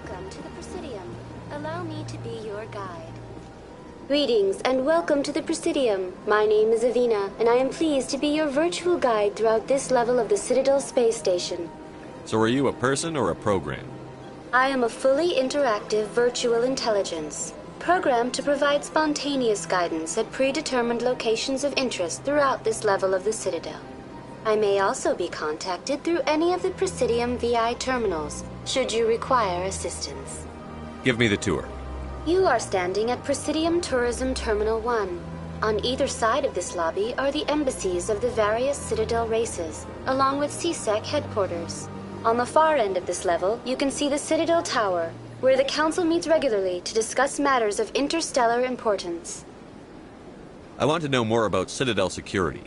Welcome to the Presidium. Allow me to be your guide. Greetings and welcome to the Presidium. My name is Avina, and I am pleased to be your virtual guide throughout this level of the Citadel Space Station. So are you a person or a program? I am a fully interactive virtual intelligence, programmed to provide spontaneous guidance at predetermined locations of interest throughout this level of the Citadel. I may also be contacted through any of the Presidium VI terminals, should you require assistance. Give me the tour. You are standing at Presidium Tourism Terminal 1. On either side of this lobby are the embassies of the various Citadel races, along with CSEC headquarters. On the far end of this level, you can see the Citadel Tower, where the Council meets regularly to discuss matters of interstellar importance. I want to know more about Citadel security.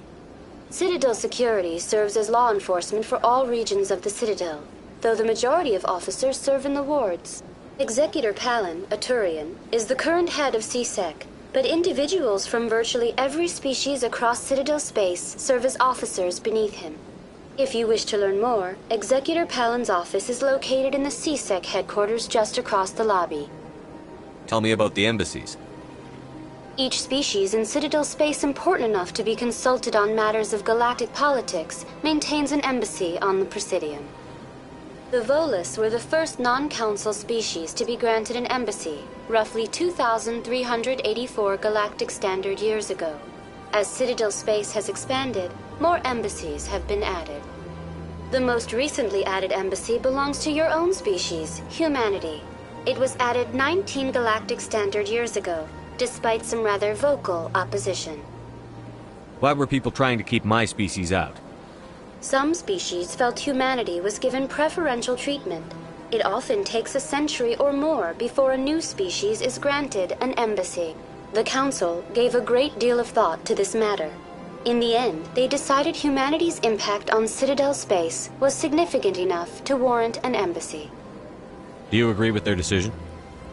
Citadel security serves as law enforcement for all regions of the Citadel, though the majority of officers serve in the wards. Executor Palin, a Turian, is the current head of CSEC, but individuals from virtually every species across Citadel space serve as officers beneath him. If you wish to learn more, Executor Palin's office is located in the CSEC headquarters just across the lobby. Tell me about the embassies. Each species in Citadel space important enough to be consulted on matters of galactic politics maintains an embassy on the Presidium. The Volus were the first non-council species to be granted an embassy, roughly 2,384 galactic standard years ago. As Citadel space has expanded, more embassies have been added. The most recently added embassy belongs to your own species, humanity. It was added 19 galactic standard years ago, despite some rather vocal opposition. Why were people trying to keep my species out? Some species felt humanity was given preferential treatment. It often takes a century or more before a new species is granted an embassy. The Council gave a great deal of thought to this matter. In the end, they decided humanity's impact on Citadel space was significant enough to warrant an embassy. Do you agree with their decision?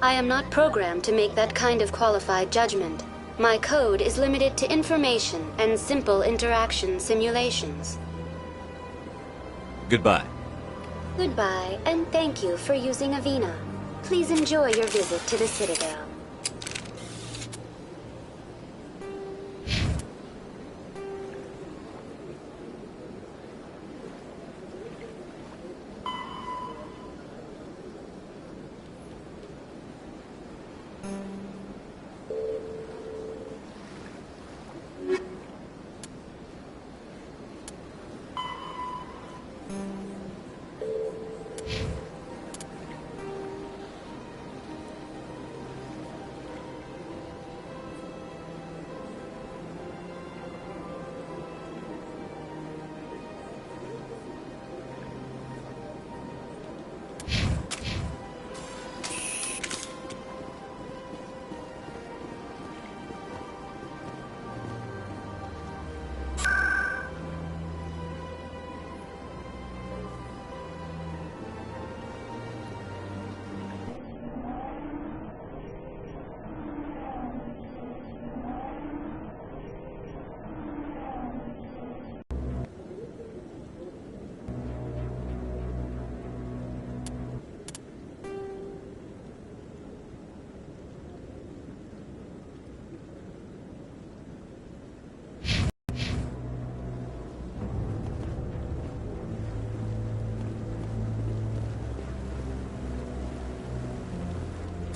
I am not programmed to make that kind of qualified judgment. My code is limited to information and simple interaction simulations. Goodbye. Goodbye, and thank you for using Avina. Please enjoy your visit to the Citadel.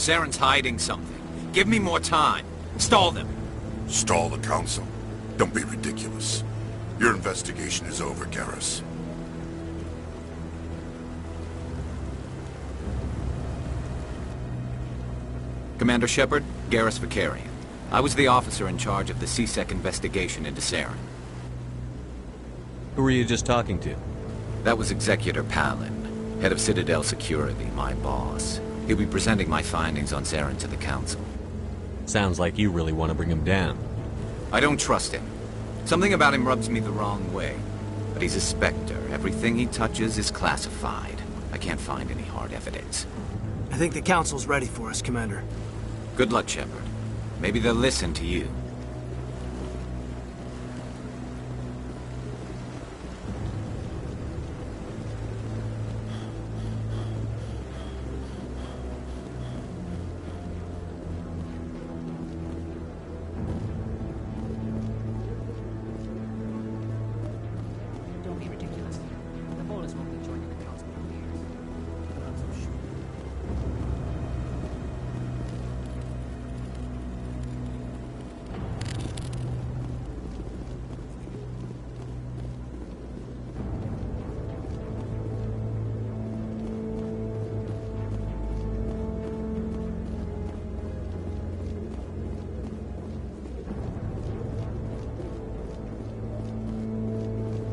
Saren's hiding something. Give me more time. Stall them. Stall the Council? Don't be ridiculous. Your investigation is over, Garrus. Commander Shepard, Garrus Vakarian. I was the officer in charge of the CSEC investigation into Saren. Who were you just talking to? That was Executor Palin, head of Citadel Security, my boss. He'll be presenting my findings on Saren to the Council. Sounds like you really want to bring him down. I don't trust him. Something about him rubs me the wrong way. But he's a Spectre. Everything he touches is classified. I can't find any hard evidence. I think the Council's ready for us, Commander. Good luck, Shepard. Maybe they'll listen to you.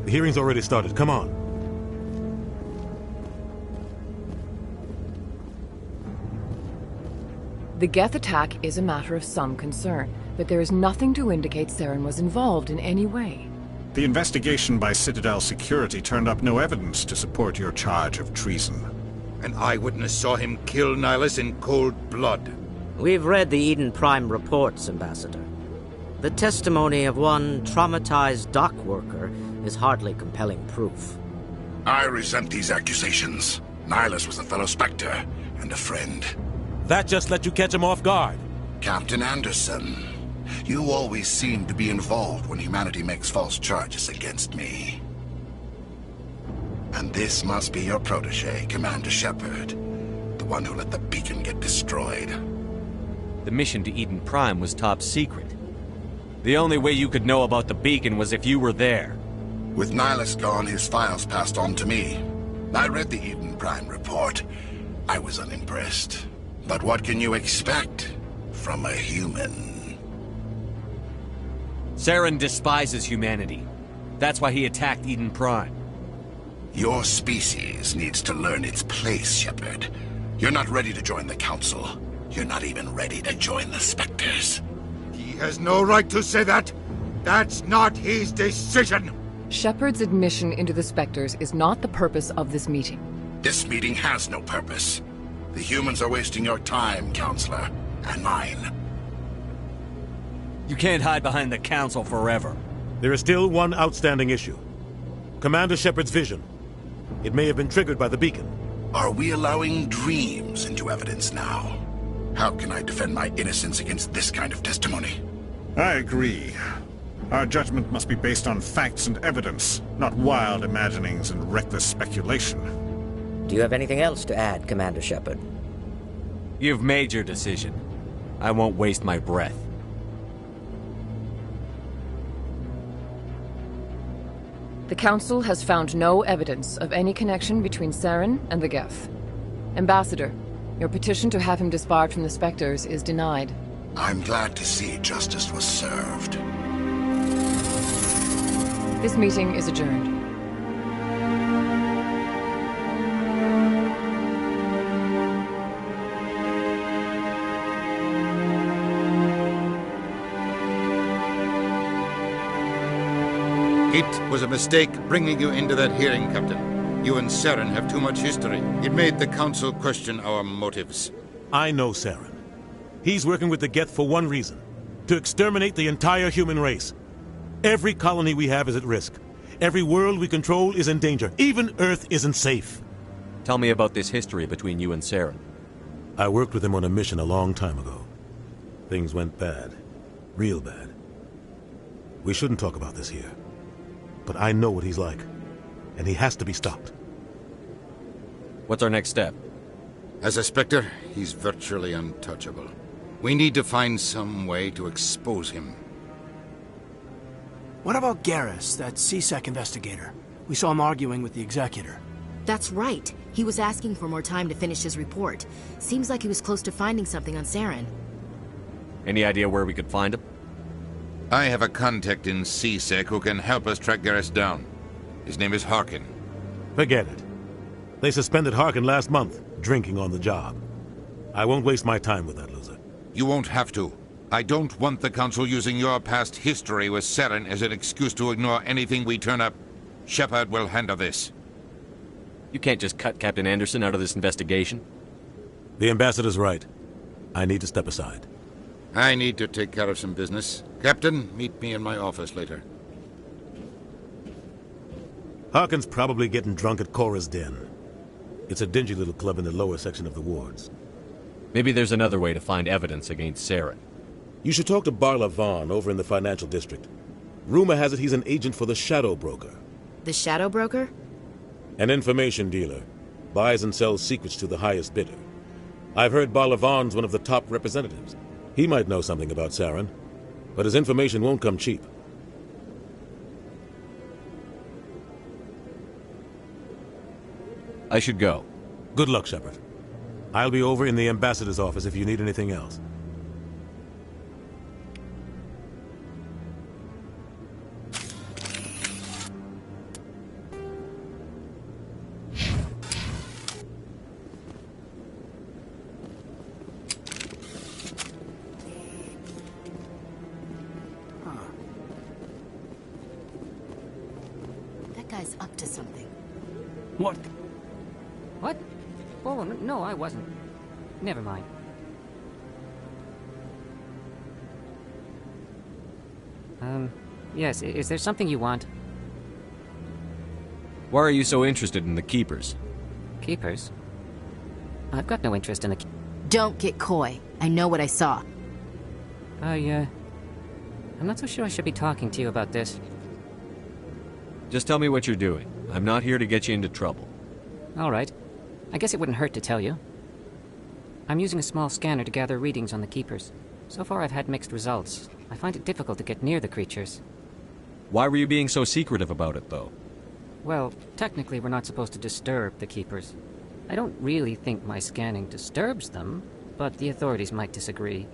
The hearing's already started. Come on. The Geth attack is a matter of some concern, but there is nothing to indicate Saren was involved in any way. The investigation by Citadel Security turned up no evidence to support your charge of treason. An eyewitness saw him kill Nihilus in cold blood. We've read the Eden Prime reports, Ambassador. The testimony of one traumatized dock worker is hardly compelling proof. I resent these accusations. Nihilus was a fellow Spectre and a friend. That just let you catch him off guard. Captain Anderson, you always seem to be involved when humanity makes false charges against me. And this must be your protege, Commander Shepard. The one who let the beacon get destroyed. The mission to Eden Prime was top secret. The only way you could know about the beacon was if you were there. With Nihilus gone, his files passed on to me. I read the Eden Prime report. I was unimpressed. But what can you expect from a human? Saren despises humanity. That's why he attacked Eden Prime. Your species needs to learn its place, Shepard. You're not ready to join the Council. You're not even ready to join the Spectres. He has no right to say that. That's not his decision. Shepard's admission into the Spectres is not the purpose of this meeting. This meeting has no purpose. The humans are wasting your time, Counselor, and mine. You can't hide behind the Council forever. There is still one outstanding issue. Commander Shepard's vision. It may have been triggered by the beacon. Are we allowing dreams into evidence now? How can I defend my innocence against this kind of testimony? I agree. Our judgment must be based on facts and evidence, not wild imaginings and reckless speculation. Do you have anything else to add, Commander Shepard? You've made your decision. I won't waste my breath. The Council has found no evidence of any connection between Saren and the Geth. Ambassador, your petition to have him disbarred from the Spectres is denied. I'm glad to see justice was served. This meeting is adjourned. It was a mistake bringing you into that hearing, Captain. You and Saren have too much history. It made the Council question our motives. I know Saren. He's working with the Geth for one reason. To exterminate the entire human race. Every colony we have is at risk. Every world we control is in danger. Even Earth isn't safe. Tell me about this history between you and Saren. I worked with him on a mission a long time ago. Things went bad. Real bad. We shouldn't talk about this here. But I know what he's like. And he has to be stopped. What's our next step? As a Spectre, he's virtually untouchable. We need to find some way to expose him. What about Garrus, that C-Sec investigator? We saw him arguing with the Executor. That's right. He was asking for more time to finish his report. Seems like he was close to finding something on Saren. Any idea where we could find him? I have a contact in C-Sec who can help us track Garrus down. His name is Harkin. Forget it. They suspended Harkin last month, drinking on the job. I won't waste my time with that loser. You won't have to. I don't want the Council using your past history with Saren as an excuse to ignore anything we turn up. Shepard will handle this. You can't just cut Captain Anderson out of this investigation. The Ambassador's right. I need to step aside. I need to take care of some business. Captain, meet me in my office later. Harkin's probably getting drunk at Cora's Den. It's a dingy little club in the lower section of the wards. Maybe there's another way to find evidence against Saren. You should talk to Barla Vaughn over in the financial district. Rumor has it he's an agent for the Shadow Broker. The Shadow Broker? An information dealer. Buys and sells secrets to the highest bidder. I've heard Barla Vaughn's one of the top representatives. He might know something about Saren, but his information won't come cheap. I should go. Good luck, Shepard. I'll be over in the Ambassador's office if you need anything else. guy's up to something. What? What? Oh, no, I wasn't. Never mind. Yes, is there something you want? Why are you so interested in the Keepers? Keepers? I've got no interest in the... Don't get coy. I know what I saw. I'm not so sure I should be talking to you about this. Just tell me what you're doing. I'm not here to get you into trouble. All right. I guess it wouldn't hurt to tell you. I'm using a small scanner to gather readings on the Keepers. So far I've had mixed results. I find it difficult to get near the creatures. Why were you being so secretive about it, though? Well, technically we're not supposed to disturb the Keepers. I don't really think my scanning disturbs them, but the authorities might disagree.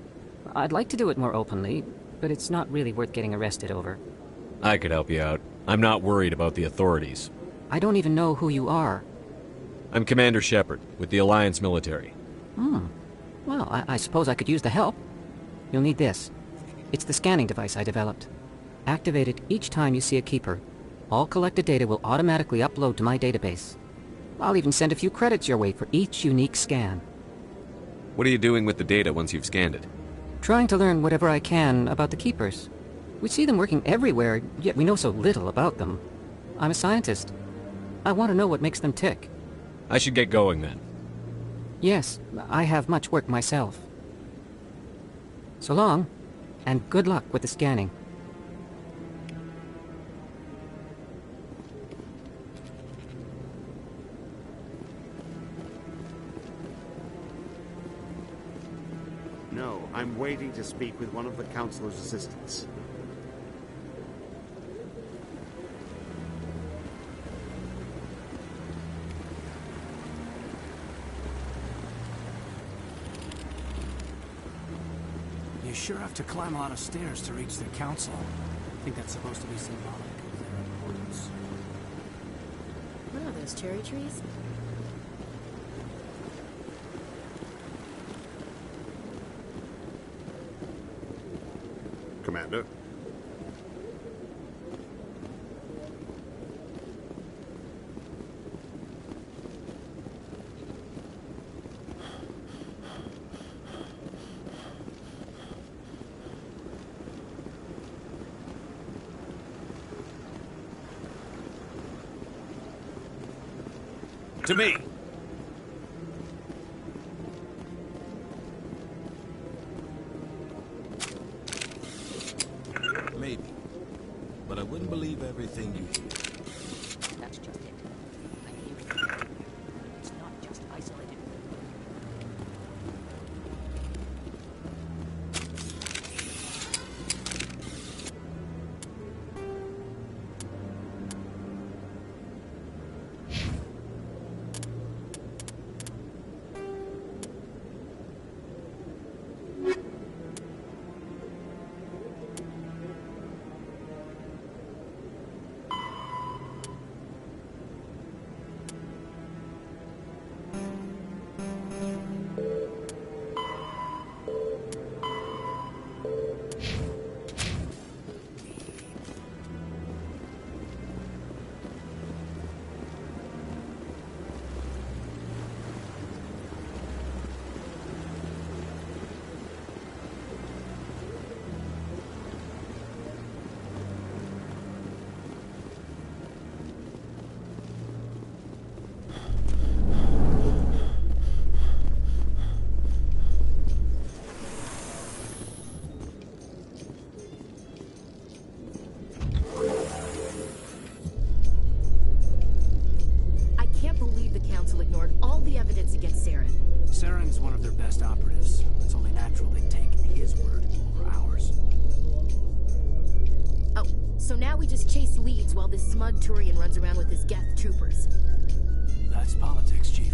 I'd like to do it more openly, but it's not really worth getting arrested over. I could help you out. I'm not worried about the authorities. I don't even know who you are. I'm Commander Shepard, with the Alliance military. Well, I suppose I could use the help. You'll need this. It's the scanning device I developed. Activate it each time you see a Keeper. All collected data will automatically upload to my database. I'll even send a few credits your way for each unique scan. What are you doing with the data once you've scanned it? Trying to learn whatever I can about the Keepers. We see them working everywhere, yet we know so little about them. I'm a scientist. I want to know what makes them tick. I should get going then. Yes, I have much work myself. So long, and good luck with the scanning. No, I'm waiting to speak with one of the Councilor's assistants. You sure have to climb a lot of stairs to reach the council. I think that's supposed to be symbolic of their importance. What are those, cherry trees? Commander? To me! Maybe. But I wouldn't believe everything you hear. That's just it. It's not just isolated. Saren's one of their best operatives. It's only natural they take his word over ours. Oh, so now we just chase leads while this smug Turian runs around with his Geth troopers. That's politics, Chief.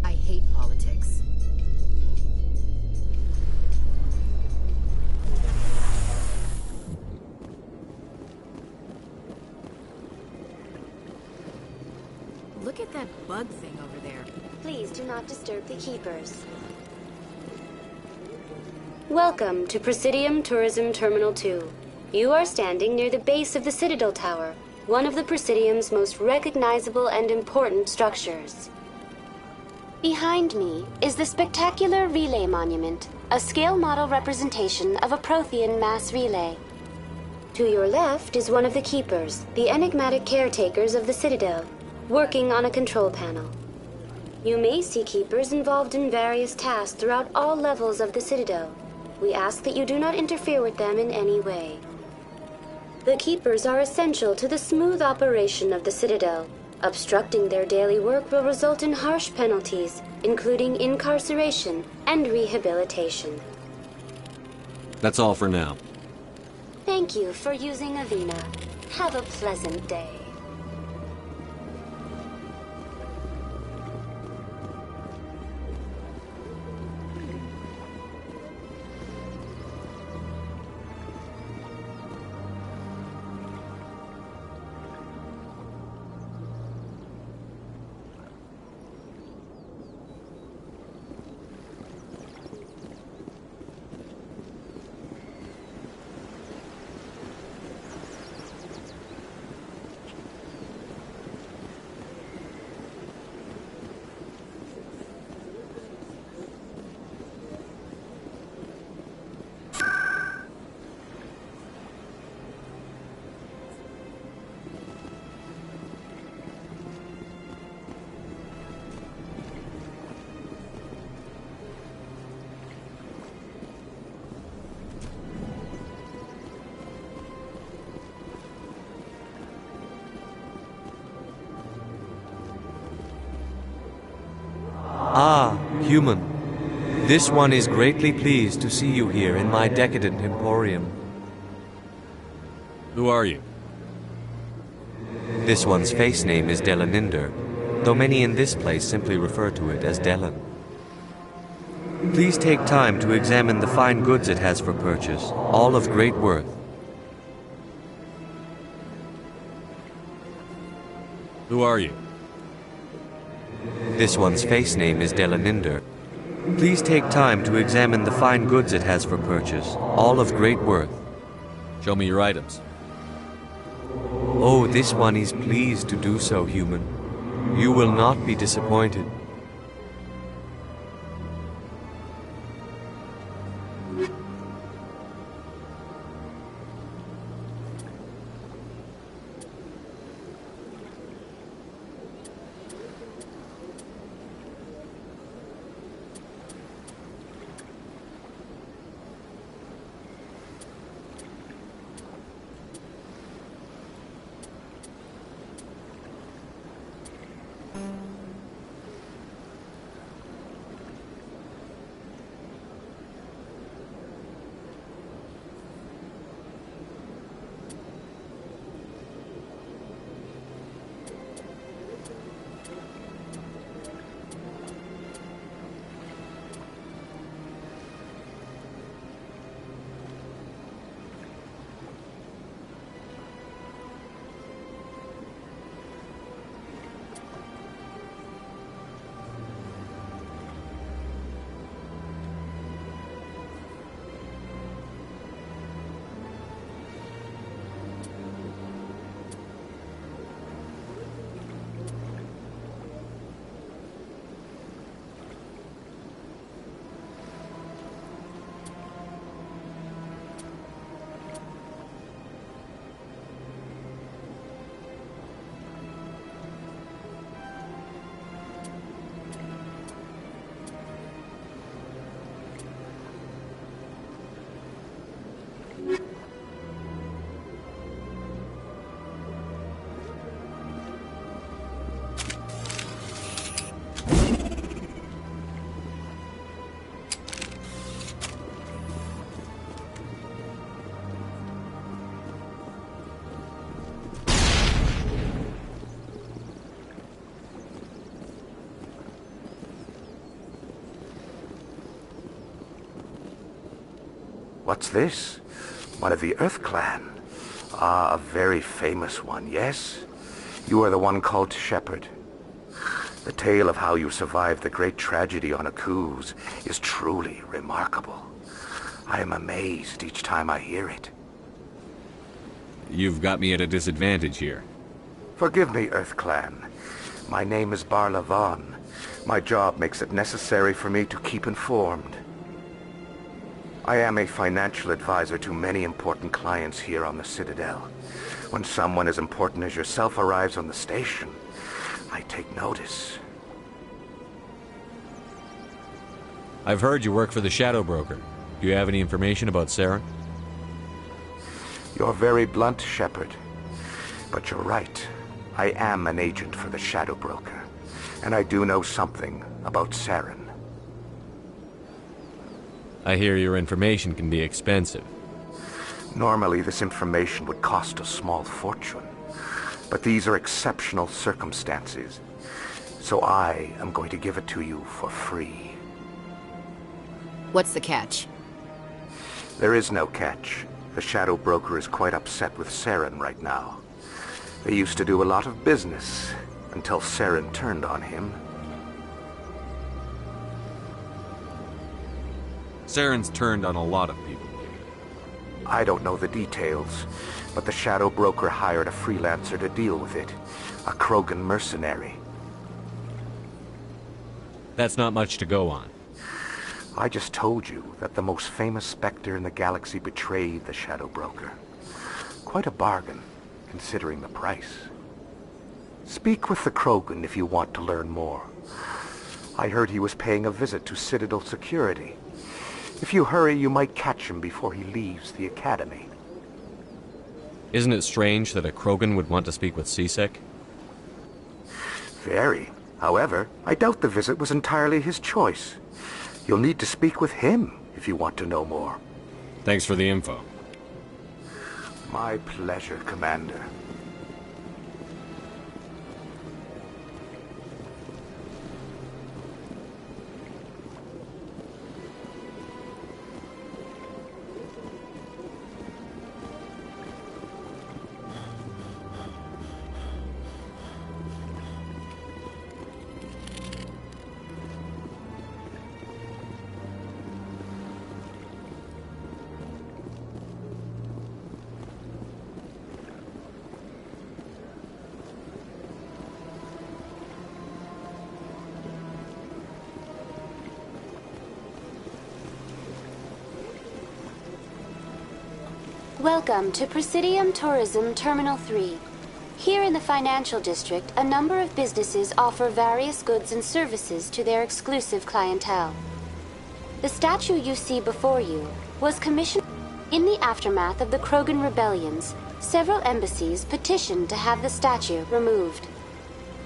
I hate politics. Look at that bug thing over there. Please do not disturb the Keepers. Welcome to Presidium Tourism Terminal 2. You are standing near the base of the Citadel Tower. one of the Presidium's most recognizable and important structures. Behind me is the spectacular Relay Monument, a scale model representation of a Prothean mass relay. To your left is one of the Keepers, the enigmatic caretakers of the Citadel, working on a control panel. You may see Keepers involved in various tasks throughout all levels of the Citadel. We ask that you do not interfere with them in any way. The Keepers are essential to the smooth operation of the Citadel. Obstructing their daily work will result in harsh penalties, including incarceration and rehabilitation. That's all for now. Thank you for using Avina. Have a pleasant day. Ah, human. This one is greatly pleased to see you here in my decadent emporium. Who are you? This one's face name is Delaninder, though many in this place simply refer to it as Delan. Please take time to examine the fine goods it has for purchase, all of great worth. Who are you? This one's face name is Delaninder. Please take time to examine the fine goods it has for purchase, all of great worth. Show me your items. Oh, this one is pleased to do so, human. You will not be disappointed. What's this? One of the Earth Clan. Ah, a very famous one, yes? You are the one called Shepard. The tale of how you survived the great tragedy on Akuz is truly remarkable. I am amazed each time I hear it. You've got me at a disadvantage here. Forgive me, Earth Clan. My name is Barla Vaughn. My job makes it necessary for me to keep informed. I am a financial advisor to many important clients here on the Citadel. When someone as important as yourself arrives on the station, I take notice. I've heard you work for the Shadow Broker. Do you have any information about Saren? You're very blunt, Shepard. But you're right. I am an agent for the Shadow Broker. And I do know something about Saren. I hear your information can be expensive. Normally, this information would cost a small fortune. But these are exceptional circumstances. So I am going to give it to you for free. What's the catch? There is no catch. The Shadow Broker is quite upset with Saren right now. They used to do a lot of business, until Saren turned on him. Saren's turned on a lot of people. I don't know the details, but the Shadow Broker hired a freelancer to deal with it. A Krogan mercenary. That's not much to go on. I just told you that the most famous Spectre in the galaxy betrayed the Shadow Broker. Quite a bargain, considering the price. Speak with the Krogan if you want to learn more. I heard he was paying a visit to Citadel security. If you hurry, you might catch him before he leaves the Academy. Isn't it strange that a Krogan would want to speak with C-Sec? Very. However, I doubt the visit was entirely his choice. You'll need to speak with him if you want to know more. Thanks for the info. My pleasure, Commander. Welcome to Presidium Tourism Terminal 3. Here in the financial district, a number of businesses offer various goods and services to their exclusive clientele. The statue you see before you was commissioned in the aftermath of the Krogan rebellions. Several embassies petitioned to have the statue removed.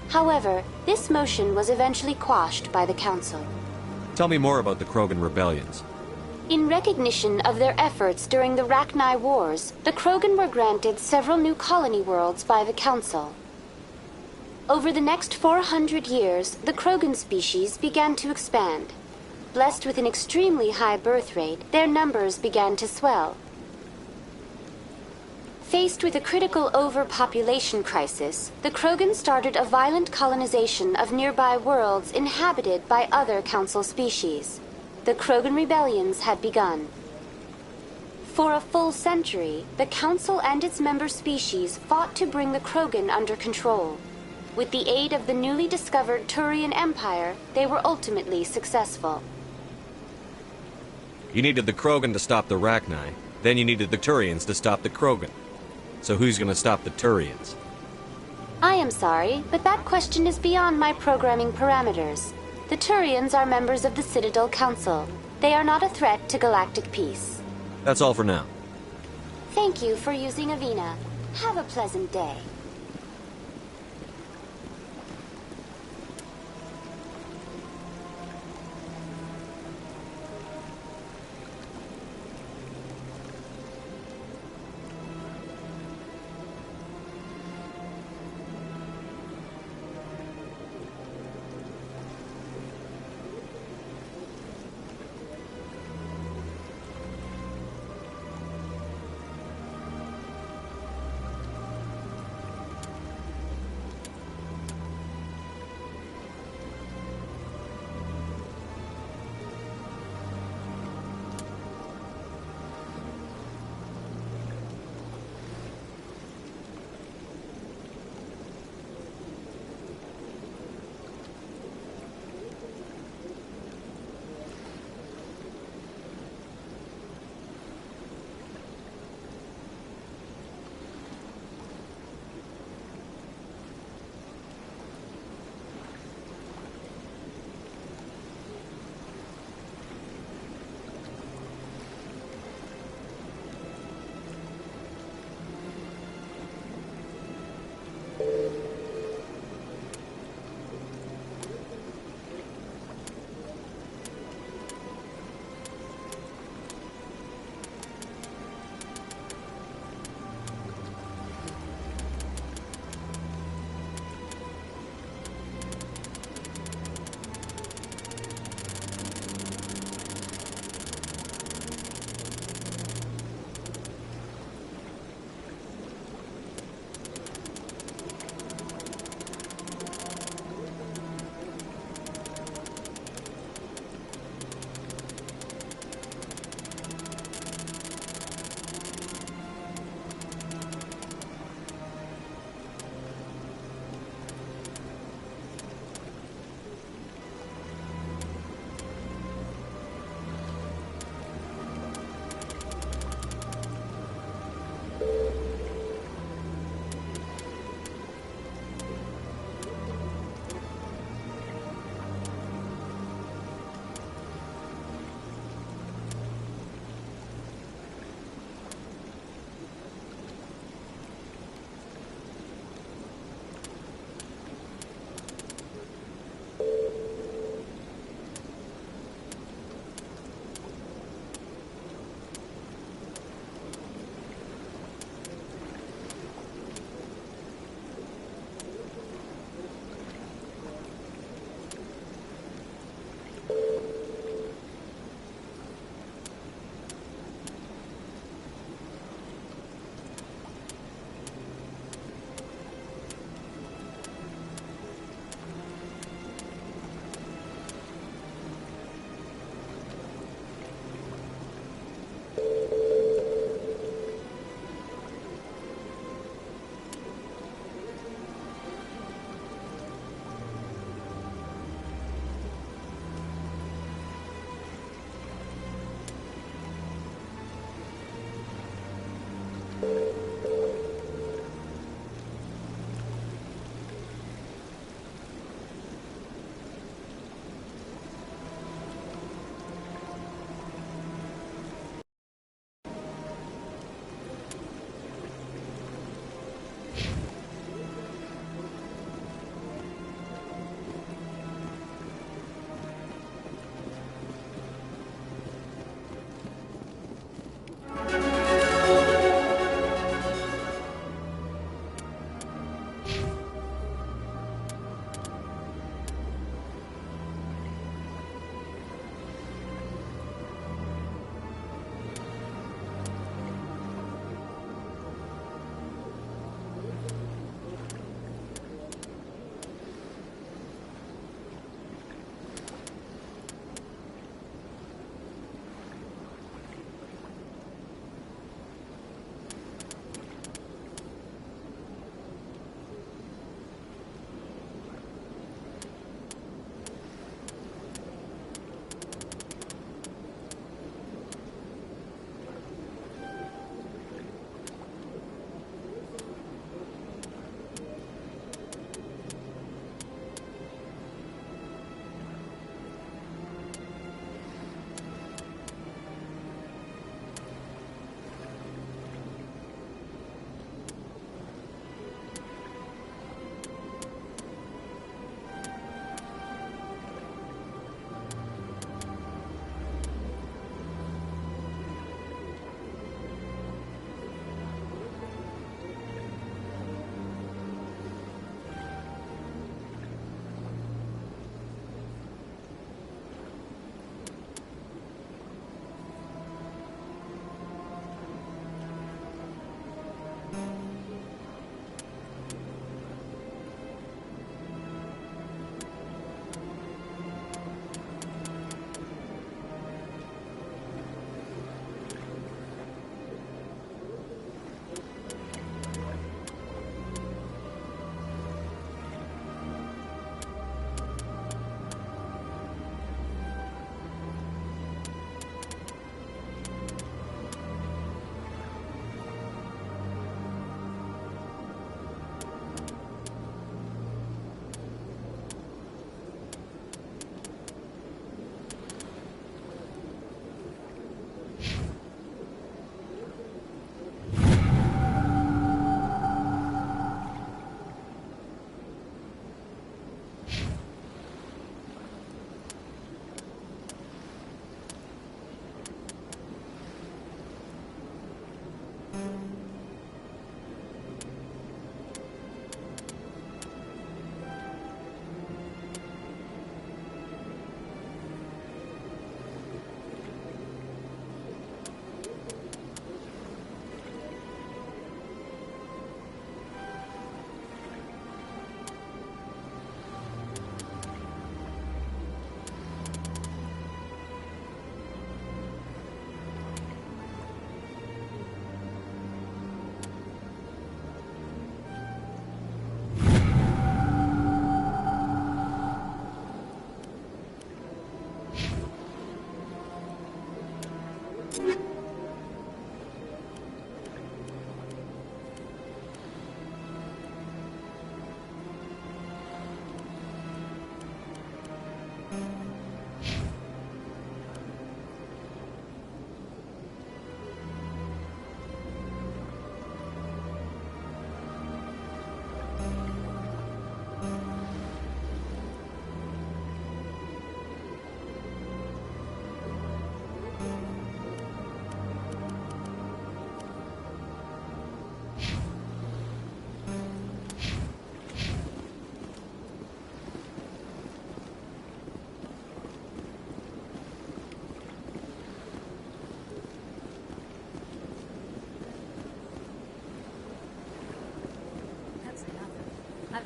However, this motion was eventually quashed by the Council. Tell me more about the Krogan rebellions. In recognition of their efforts during the Rachni Wars, the Krogan were granted several new colony worlds by the Council. Over the next 400 years, the Krogan species began to expand. Blessed with an extremely high birth rate, their numbers began to swell. Faced with a critical overpopulation crisis, the Krogan started a violent colonization of nearby worlds inhabited by other Council species. The Krogan rebellions had begun. For a full century, the Council and its member species fought to bring the Krogan under control. With the aid of the newly discovered Turian Empire, they were ultimately successful. You needed the Krogan to stop the Rachni, then you needed the Turians to stop the Krogan. So who's gonna stop the Turians? I am sorry, but that question is beyond my programming parameters. The Turians are members of the Citadel Council. They are not a threat to galactic peace. That's all for now. Thank you for using Avina. Have a pleasant day.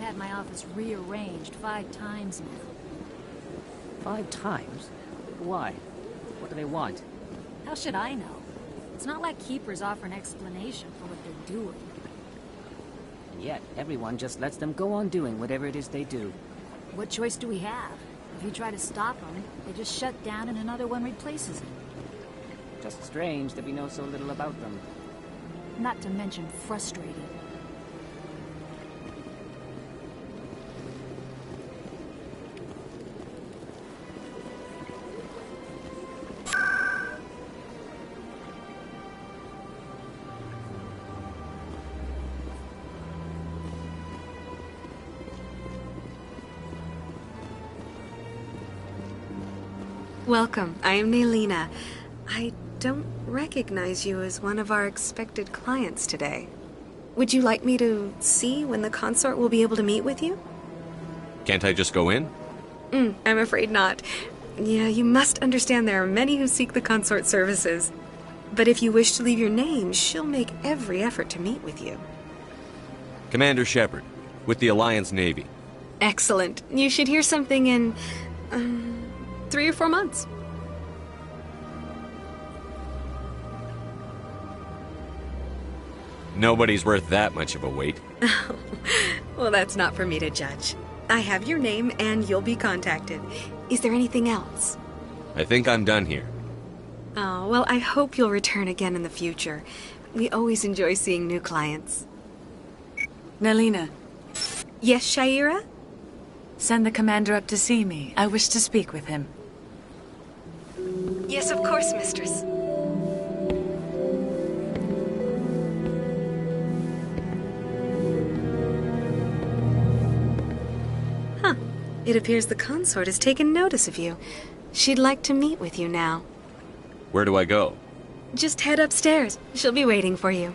had my office rearranged 5 times now. 5 times? Why? What do they want? How should I know? It's not like Keepers offer an explanation for what they're doing. And yet, everyone just lets them go on doing whatever it is they do. What choice do we have? If you try to stop them, they just shut down and another one replaces it. Just strange that we know so little about them. Not to mention frustrating. Welcome. I am Nelina. I don't recognize you as one of our expected clients today. Would you like me to see when the consort will be able to meet with you? Can't I just go in? I'm afraid not. Yeah, you must understand there are many who seek the consort services. But if you wish to leave your name, she'll make every effort to meet with you. Commander Shepard, with the Alliance Navy. Excellent. You should hear something in 3 or 4 months. Nobody's worth that much of a wait. Well, that's not for me to judge. I have your name and you'll be contacted. Is there anything else? I think I'm done here. Oh, well, I hope you'll return again in the future. We always enjoy seeing new clients. Nelina. Yes, Shaira? Send the commander up to see me. I wish to speak with him. Yes, of course, mistress. Huh. It appears the consort has taken notice of you. She'd like to meet with you now. Where do I go? Just head upstairs. She'll be waiting for you.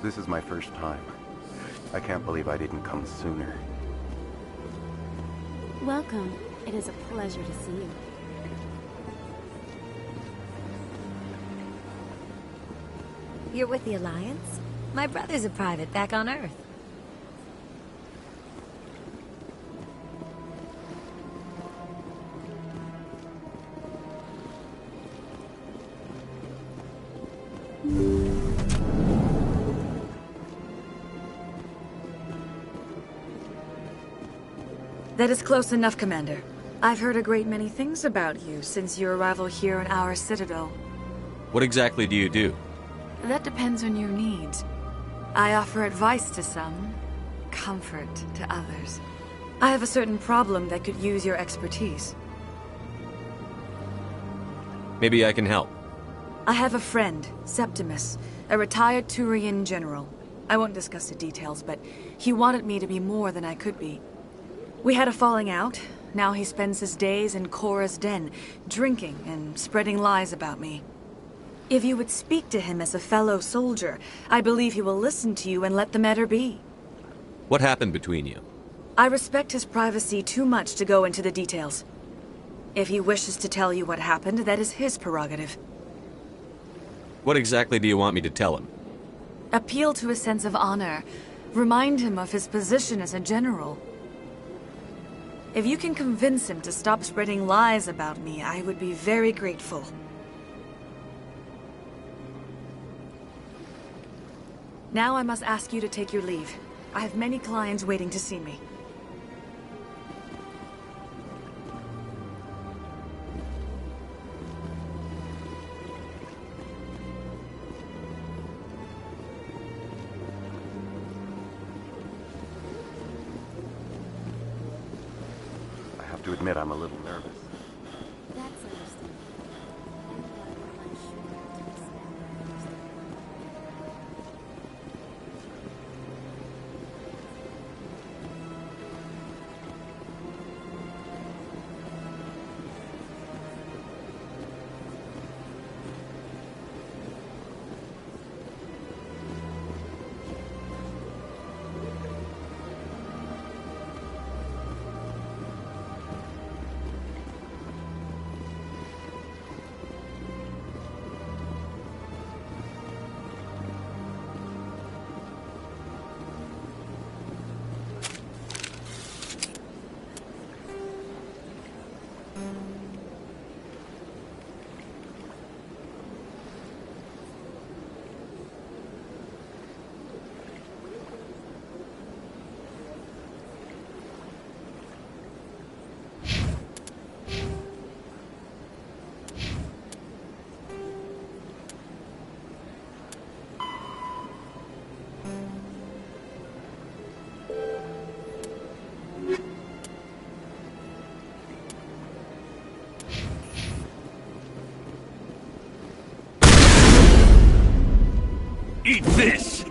This is my first time. I can't believe I didn't come sooner. Welcome. It is a pleasure to see you. You're with the Alliance? My brother's a private back on Earth. That is close enough, Commander. I've heard a great many things about you since your arrival here in our citadel. What exactly do you do? That depends on your needs. I offer advice to some, comfort to others. I have a certain problem that could use your expertise. Maybe I can help. I have a friend, Septimus, a retired Turian general. I won't discuss the details, but he wanted me to be more than I could be. We had a falling out. Now he spends his days in Korra's den, drinking and spreading lies about me. If you would speak to him as a fellow soldier, I believe he will listen to you and let the matter be. What happened between you? I respect his privacy too much to go into the details. If he wishes to tell you what happened, that is his prerogative. What exactly do you want me to tell him? Appeal to his sense of honor. Remind him of his position as a general. If you can convince him to stop spreading lies about me, I would be very grateful. Now I must ask you to take your leave. I have many clients waiting to see me. I have to admit I'm a little nervous. That's understandable. I'm unsure what to expect. Eat this!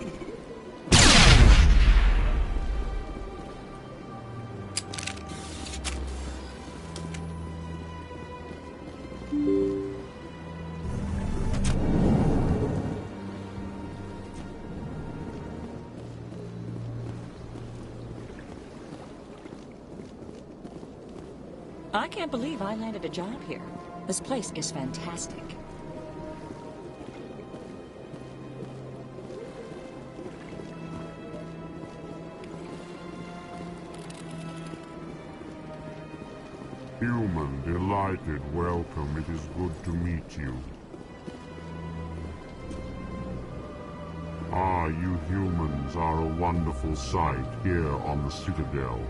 I can't believe I landed a job here. This place is fantastic. Human, delighted, welcome. It is good to meet you. Ah, you humans are a wonderful sight here on the Citadel.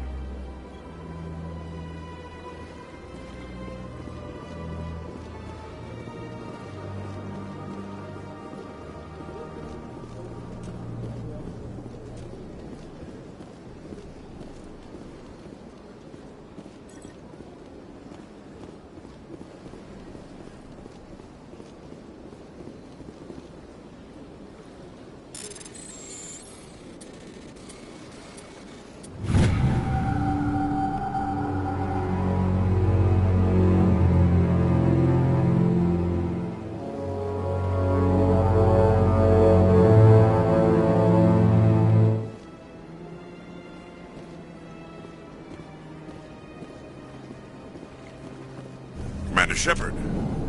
Commander Shepard,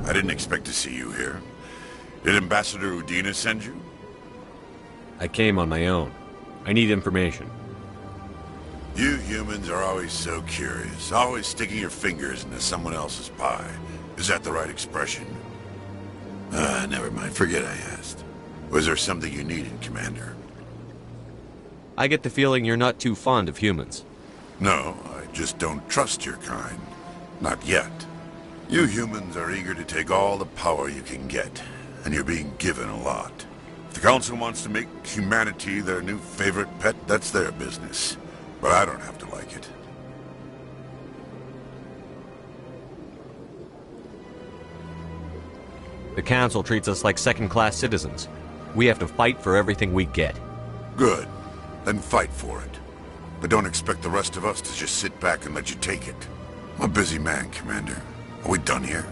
I didn't expect to see you here. Did Ambassador Udina send you? I came on my own. I need information. You humans are always so curious, always sticking your fingers into someone else's pie. Is that the right expression? Never mind. Forget I asked. Was there something you needed, Commander? I get the feeling you're not too fond of humans. No, I just don't trust your kind. Not yet. You humans are eager to take all the power you can get, and you're being given a lot. If the Council wants to make humanity their new favorite pet, that's their business. But I don't have to like it. The Council treats us like second-class citizens. We have to fight for everything we get. Good. Then fight for it. But don't expect the rest of us to just sit back and let you take it. I'm a busy man, Commander. Are we done here?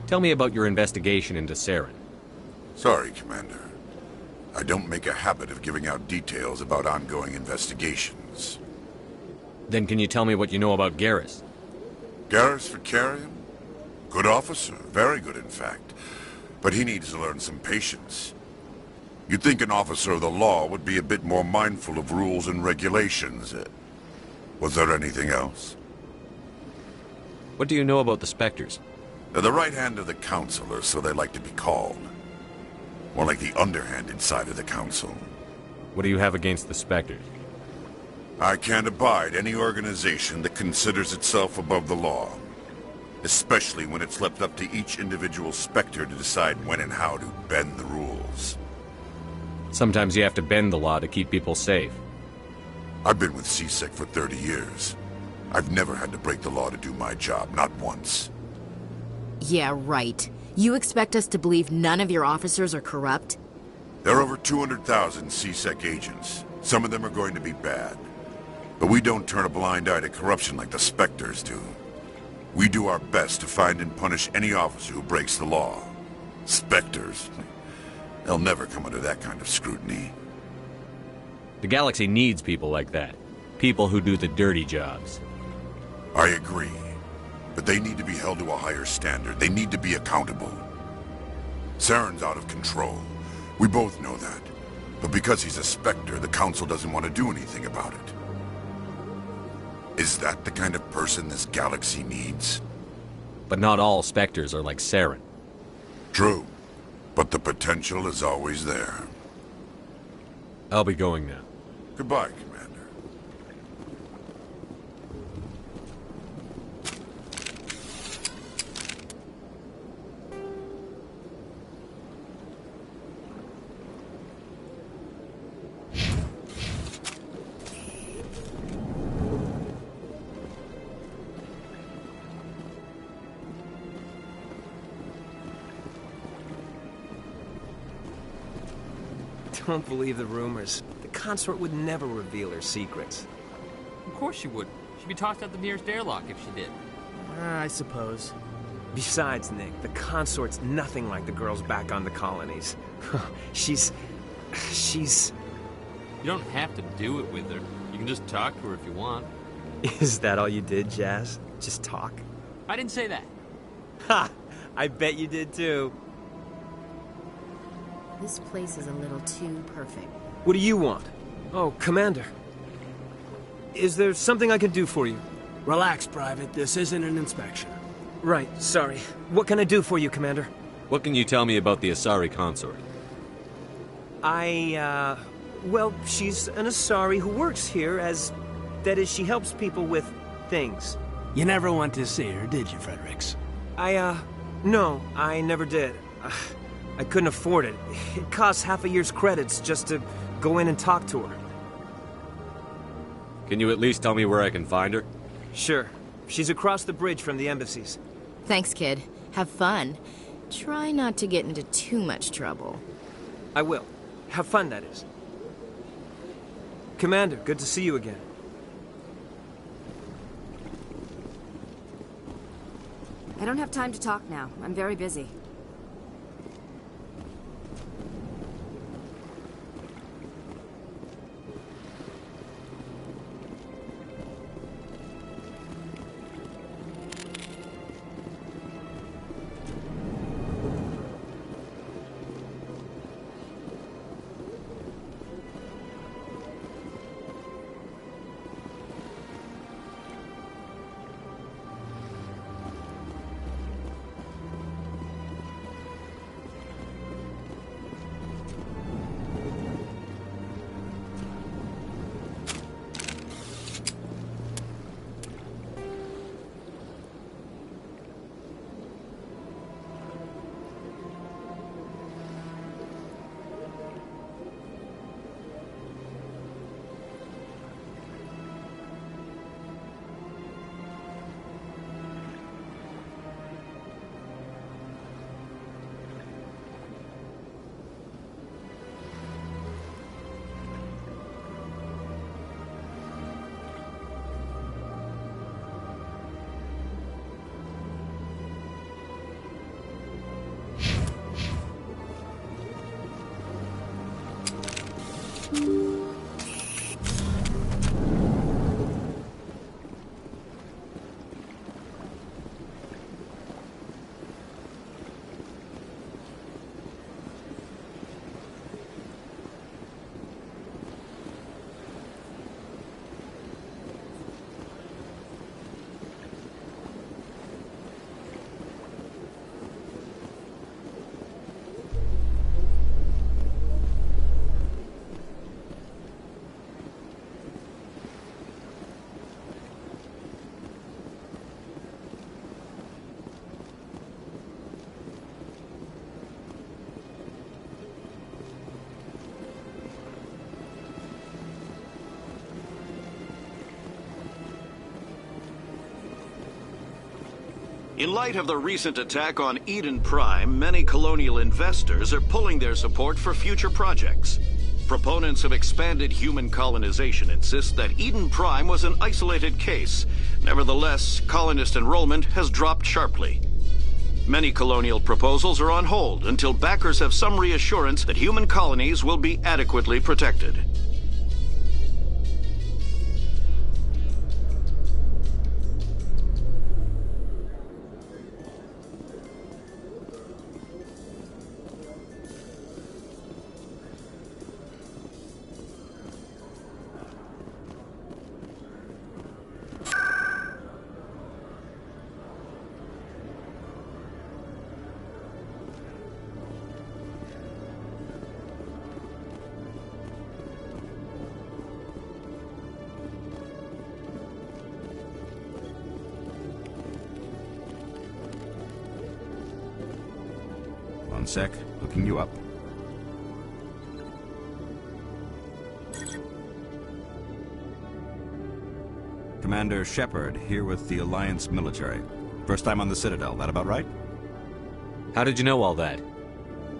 Tell me about your investigation into Saren. Sorry, Commander. I don't make a habit of giving out details about ongoing investigations. Then can you tell me what you know about Garrus? Garrus Vakarian? Good officer. Very good, in fact. But he needs to learn some patience. You'd think an officer of the law would be a bit more mindful of rules and regulations. Was there anything else? What do you know about the Spectres? They're the right hand of the Council, or so they like to be called. More like the underhanded side of the Council. What do you have against the Spectres? I can't abide any organization that considers itself above the law. Especially when it's left up to each individual Spectre to decide when and how to bend the rules. Sometimes you have to bend the law to keep people safe. I've been with CSEC for 30 years. I've never had to break the law to do my job, not once. Yeah, right. You expect us to believe none of your officers are corrupt? There are over 200,000 CSEC agents. Some of them are going to be bad. But we don't turn a blind eye to corruption like the Spectres do. We do our best to find and punish any officer who breaks the law. Spectres? They'll never come under that kind of scrutiny. The galaxy needs people like that. People who do the dirty jobs. I agree. But they need to be held to a higher standard. They need to be accountable. Saren's out of control. We both know that. But because he's a Spectre, the Council doesn't want to do anything about it. Is that the kind of person this galaxy needs? But not all Spectres are like Saren. True. But the potential is always there. I'll be going now. Goodbye, Commander. Don't believe the rumors. The consort would never reveal her secrets. Of course she would. She'd be tossed out the nearest airlock if she did. I suppose. Besides, Nick, the consort's nothing like the girls back on the colonies. She's... You don't have to do it with her. You can just talk to her if you want. Is that all you did, Jazz? Just talk? I didn't say that. Ha! I bet you did too. This place is a little too perfect. What do you want? Oh, Commander. Is there something I can do for you? Relax, Private. This isn't an inspection. Right, sorry. What can I do for you, Commander? What can you tell me about the Asari consort? Well, she's an Asari who works here as... That is, she helps people with things. You never went to see her, did you, Fredericks? No, I never did. I couldn't afford it. It costs half a year's credits just to go in and talk to her. Can you at least tell me where I can find her? Sure. She's across the bridge from the embassies. Thanks, kid. Have fun. Try not to get into too much trouble. I will. Have fun, that is. Commander, good to see you again. I don't have time to talk now. I'm very busy. In light of the recent attack on Eden Prime, many colonial investors are pulling their support for future projects. Proponents of expanded human colonization insist that Eden Prime was an isolated case. Nevertheless, colonist enrollment has dropped sharply. Many colonial proposals are on hold until backers have some reassurance that human colonies will be adequately protected. One sec, hooking you up. Commander Shepard, here with the Alliance military. First time on the Citadel, that about right? How did you know all that?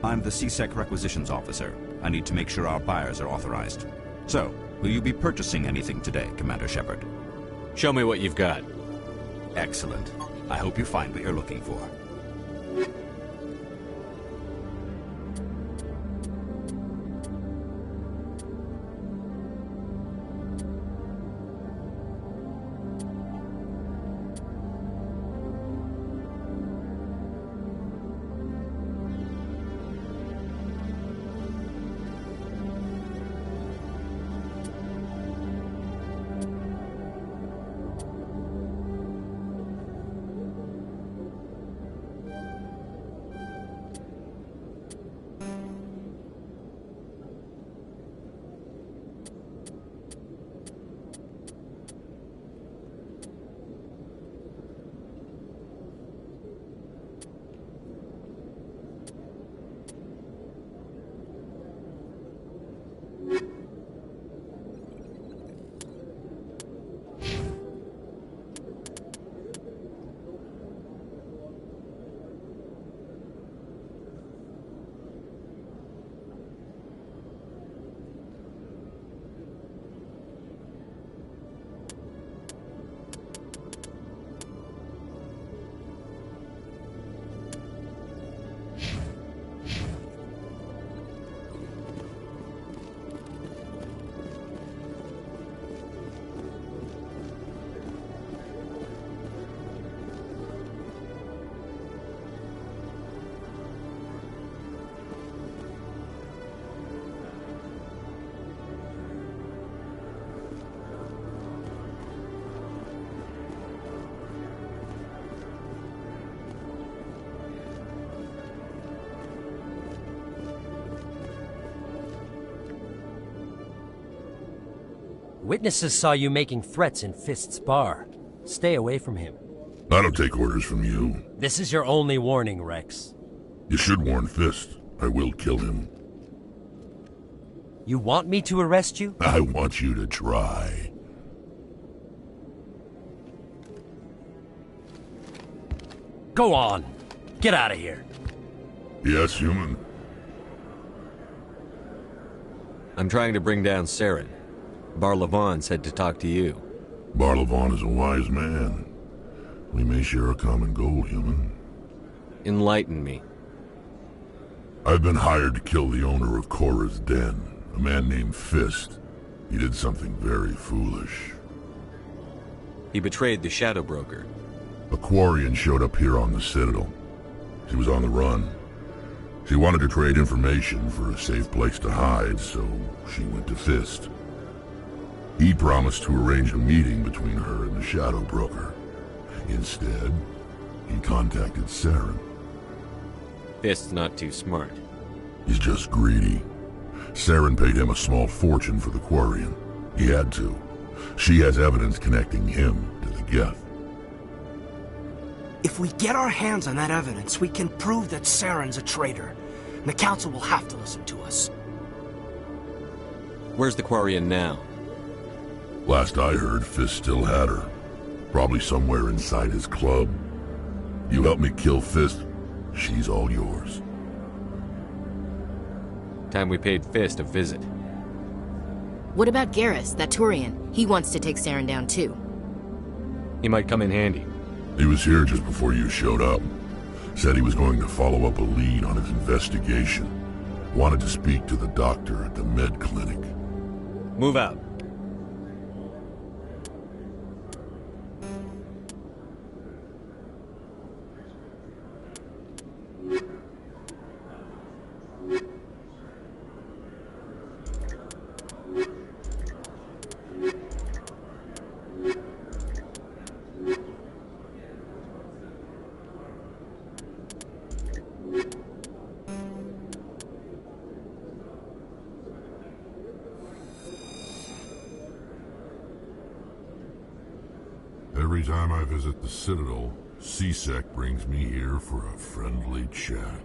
I'm the CSEC Requisitions Officer. I need to make sure our buyers are authorized. So, will you be purchasing anything today, Commander Shepard? Show me what you've got. Excellent. I hope you find what you're looking for. Witnesses saw you making threats in Fist's bar. Stay away from him. I don't take orders from you. This is your only warning, Rex. You should warn Fist. I will kill him. You want me to arrest you? I want you to try. Go on. Get out of here. Yes, human. I'm trying to bring down Saren. Bar-Levon said to talk to you. Bar-Levon is a wise man. We may share a common goal, human. Enlighten me. I've been hired to kill the owner of Korra's Den, a man named Fist. He did something very foolish. He betrayed the Shadow Broker. A Quarian showed up here on the Citadel. She was on the run. She wanted to trade information for a safe place to hide, so she went to Fist. He promised to arrange a meeting between her and the Shadow Broker. Instead, he contacted Saren. Fist's not too smart. He's just greedy. Saren paid him a small fortune for the Quarian. He had to. She has evidence connecting him to the Geth. If we get our hands on that evidence, we can prove that Saren's a traitor. And the Council will have to listen to us. Where's the Quarian now? Last I heard, Fist still had her. Probably somewhere inside his club. You help me kill Fist, she's all yours. Time we paid Fist a visit. What about Garrus, that Turian? He wants to take Saren down too. He might come in handy. He was here just before you showed up. Said he was going to follow up a lead on his investigation. Wanted to speak to the doctor at the med clinic. Move out. Every time I visit the Citadel, CSEC brings me here for a friendly chat.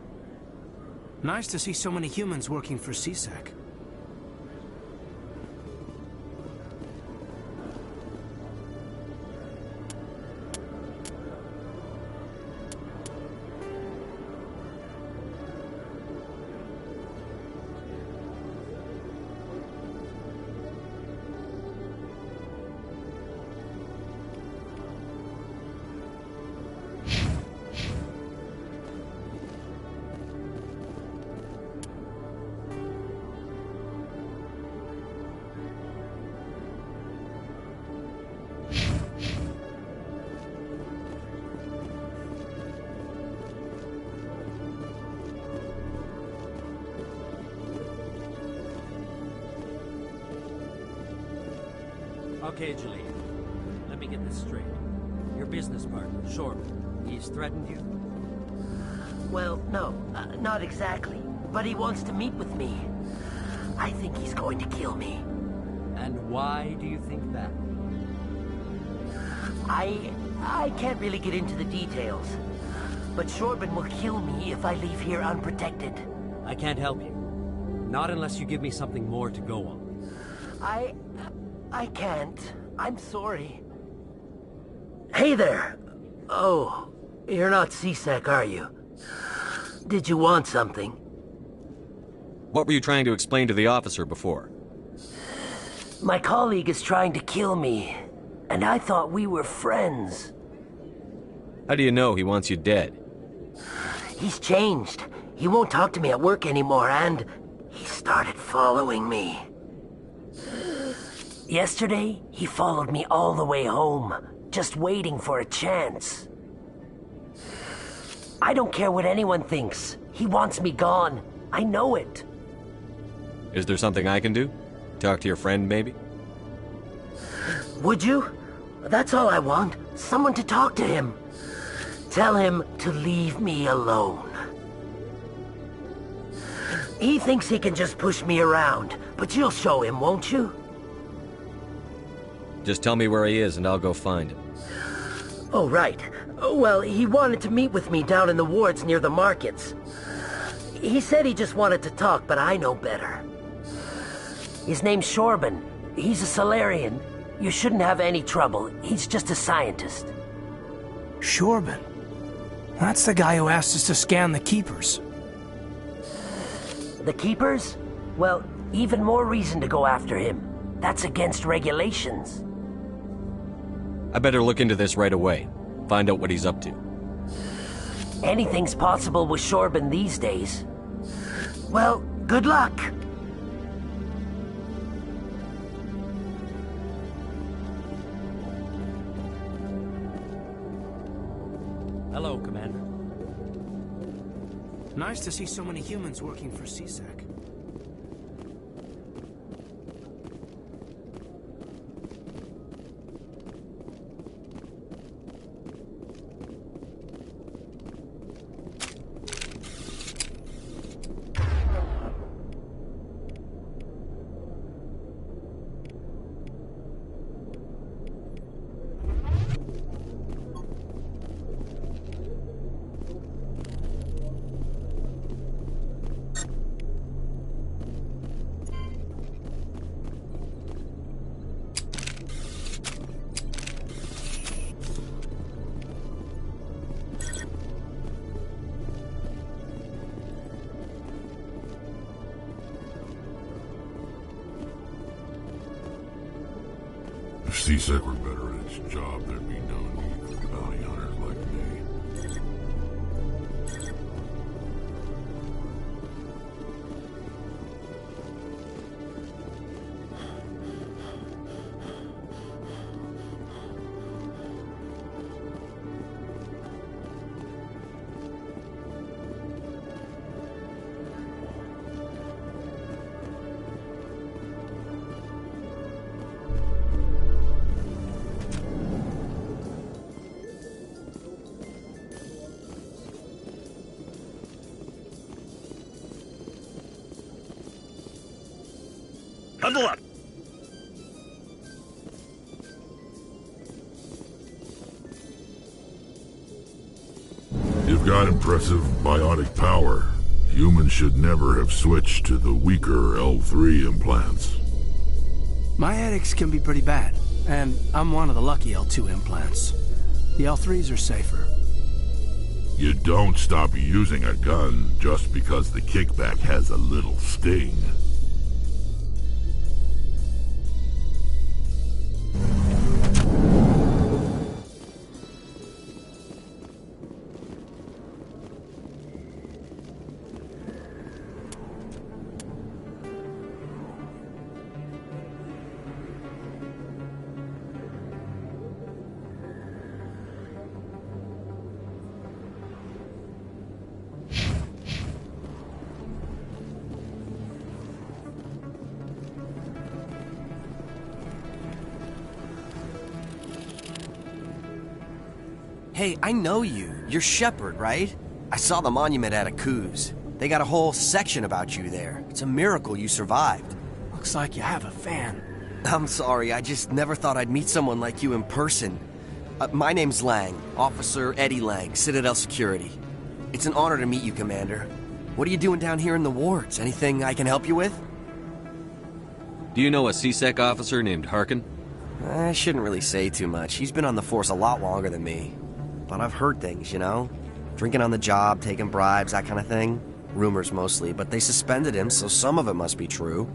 Nice to see so many humans working for CSEC. Okay, Jalil. Let me get this straight. Your business partner, Shorb, he's threatened you? Well, no, not exactly. But he wants to meet with me. I think he's going to kill me. And why do you think that? I can't really get into the details. But Shorben will kill me if I leave here unprotected. I can't help you. Not unless you give me something more to go on. I can't. I'm sorry. Hey there. Oh, you're not CSEC, are you? Did you want something? What were you trying to explain to the officer before? My colleague is trying to kill me, and I thought we were friends. How do you know he wants you dead? He's changed. He won't talk to me at work anymore, and he started following me. Yesterday, he followed me all the way home, just waiting for a chance. I don't care what anyone thinks. He wants me gone. I know it. Is there something I can do? Talk to your friend, maybe? Would you? That's all I want. Someone to talk to him. Tell him to leave me alone. He thinks he can just push me around, but you'll show him, won't you? Just tell me where he is and I'll go find him. Oh, right. Well, he wanted to meet with me down in the wards near the markets. He said he just wanted to talk, but I know better. His name's Shorben. He's a Solarian. You shouldn't have any trouble. He's just a scientist. Shorben? That's the guy who asked us to scan the Keepers. The Keepers? Well, even more reason to go after him. That's against regulations. I better look into this right away. Find out what he's up to. Anything's possible with Shorben these days. Well, good luck. Hello, Commander. Nice to see so many humans working for CSEC. If CSEC were better at its job, there'd be no need for bounty hunters like me. Huddle up! You've got impressive biotic power. Humans should never have switched to the weaker L3 implants. My headaches can be pretty bad, and I'm one of the lucky L2 implants. The L3s are safer. You don't stop using a gun just because the kickback has a little sting. Hey, I know you. You're Shepard, right? I saw the monument at Akuz. They got a whole section about you there. It's a miracle you survived. Looks like you have a fan. I'm sorry, I just never thought I'd meet someone like you in person. My name's Lang, Officer Eddie Lang, Citadel Security. It's an honor to meet you, Commander. What are you doing down here in the wards? Anything I can help you with? Do you know a C-Sec officer named Harkin? I shouldn't really say too much. He's been on the force a lot longer than me. But I've heard things, you know? Drinking on the job, taking bribes, that kind of thing. Rumors mostly, but they suspended him, so some of it must be true.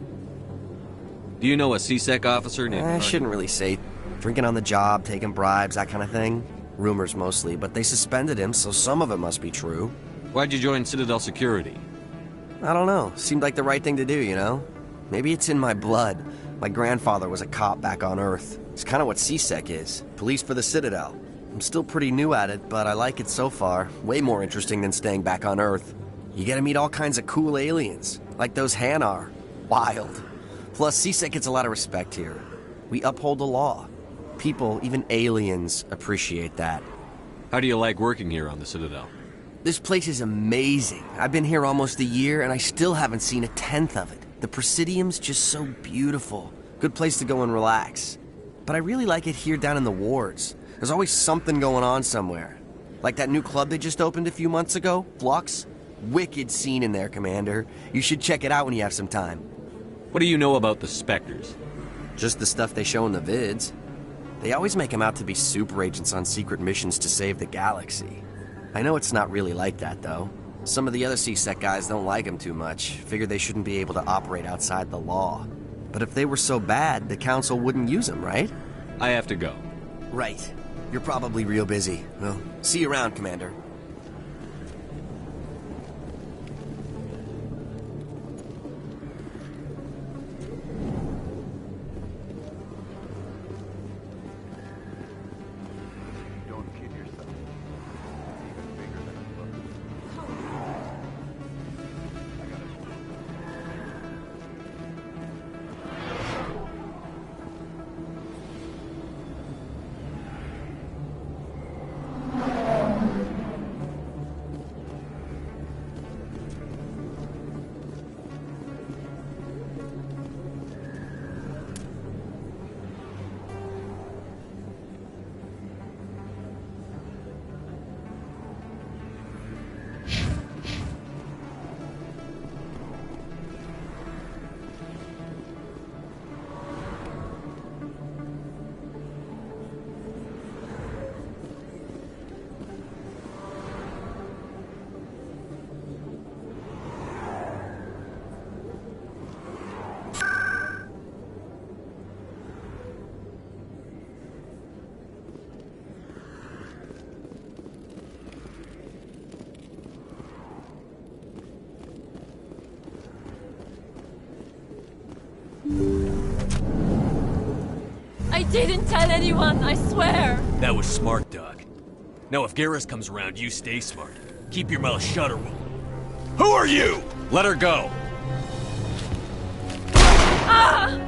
Do you know a C-Sec officer named I shouldn't really say. Drinking on the job, taking bribes, that kind of thing. Rumors mostly, but they suspended him, so some of it must be true. Why'd you join Citadel Security? I don't know. Seemed like the right thing to do, you know? Maybe it's in my blood. My grandfather was a cop back on Earth. It's kind of what C-Sec is. Police for the Citadel. I'm still pretty new at it, but I like it so far. Way more interesting than staying back on Earth. You get to meet all kinds of cool aliens, like those Hanar. Wild. Plus, C-Sec gets a lot of respect here. We uphold the law. People, even aliens, appreciate that. How do you like working here on the Citadel? This place is amazing. I've been here almost a year, and I still haven't seen a tenth of it. The Presidium's just so beautiful. Good place to go and relax. But I really like it here down in the wards. There's always something going on somewhere. Like that new club they just opened a few months ago, Flux. Wicked scene in there, Commander. You should check it out when you have some time. What do you know about the Spectres? Just the stuff they show in the vids. They always make them out to be super agents on secret missions to save the galaxy. I know it's not really like that, though. Some of the other C-Sec guys don't like them too much. Figure they shouldn't be able to operate outside the law. But if they were so bad, the Council wouldn't use them, right? I have to go. Right. You're probably real busy. Well, see you around, Commander. I didn't tell anyone, I swear! That was smart, Doc. Now if Garrus comes around, you stay smart. Keep your mouth shut or we'll... Who are you? Let her go! Ah!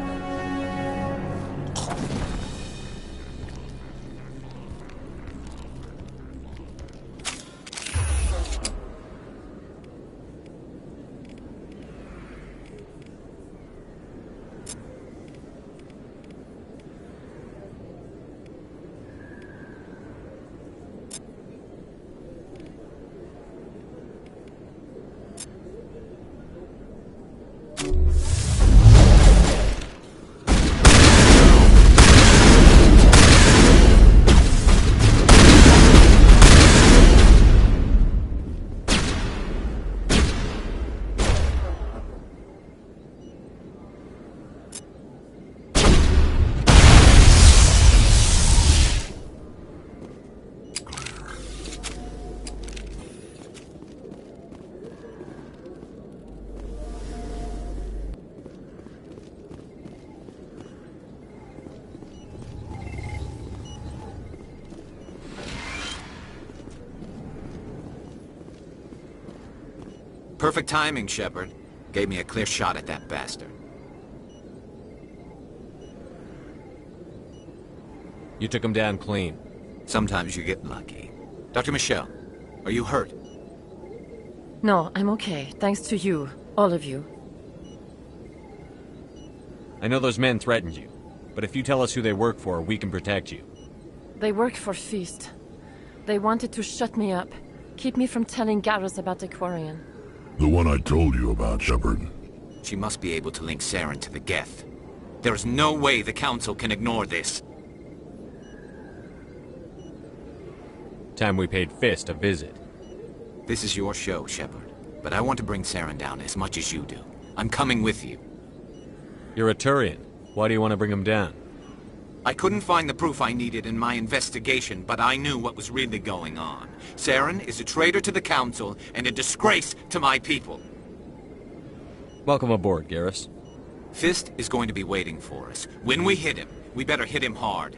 Perfect timing, Shepard. Gave me a clear shot at that bastard. You took him down clean. Sometimes you get lucky. Dr. Michelle, are you hurt? No, I'm okay. Thanks to you. All of you. I know those men threatened you, but if you tell us who they work for, we can protect you. They work for Feast. They wanted to shut me up. Keep me from telling Garrus about the Quarian. The one I told you about, Shepard. She must be able to link Saren to the Geth. There is no way the Council can ignore this. Time we paid Fist a visit. This is your show, Shepard. But I want to bring Saren down as much as you do. I'm coming with you. You're a Turian. Why do you want to bring him down? I couldn't find the proof I needed in my investigation, but I knew what was really going on. Saren is a traitor to the Council and a disgrace to my people. Welcome aboard, Garrus. Fist is going to be waiting for us. When we hit him, we better hit him hard.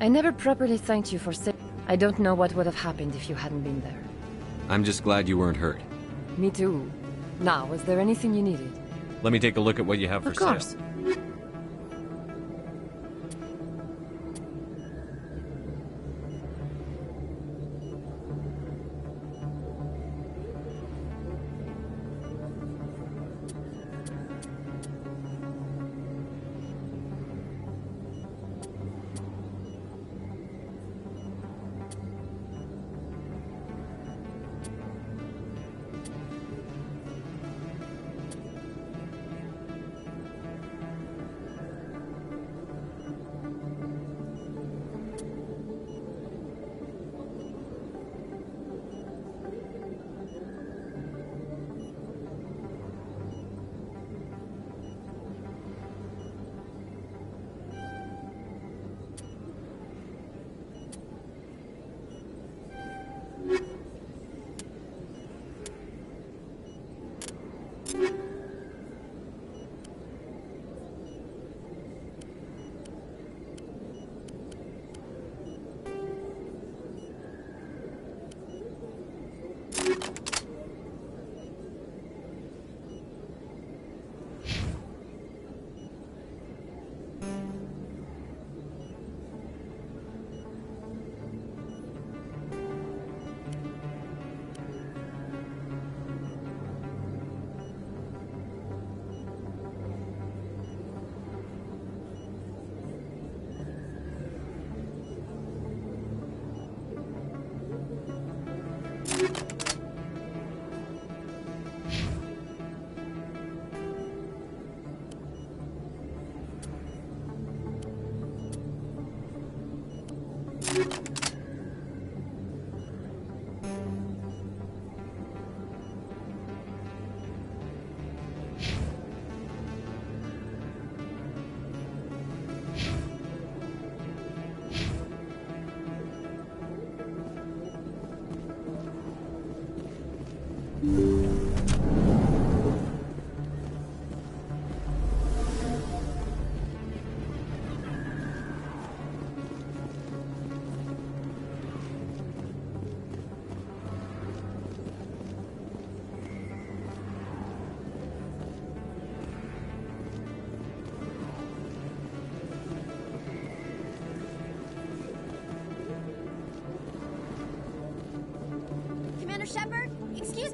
I never properly thanked you for saying. I don't know what would have happened if you hadn't been there. I'm just glad you weren't hurt. Me too. Now, was there anything you needed? Let me take a look at what you have for sale. Of course.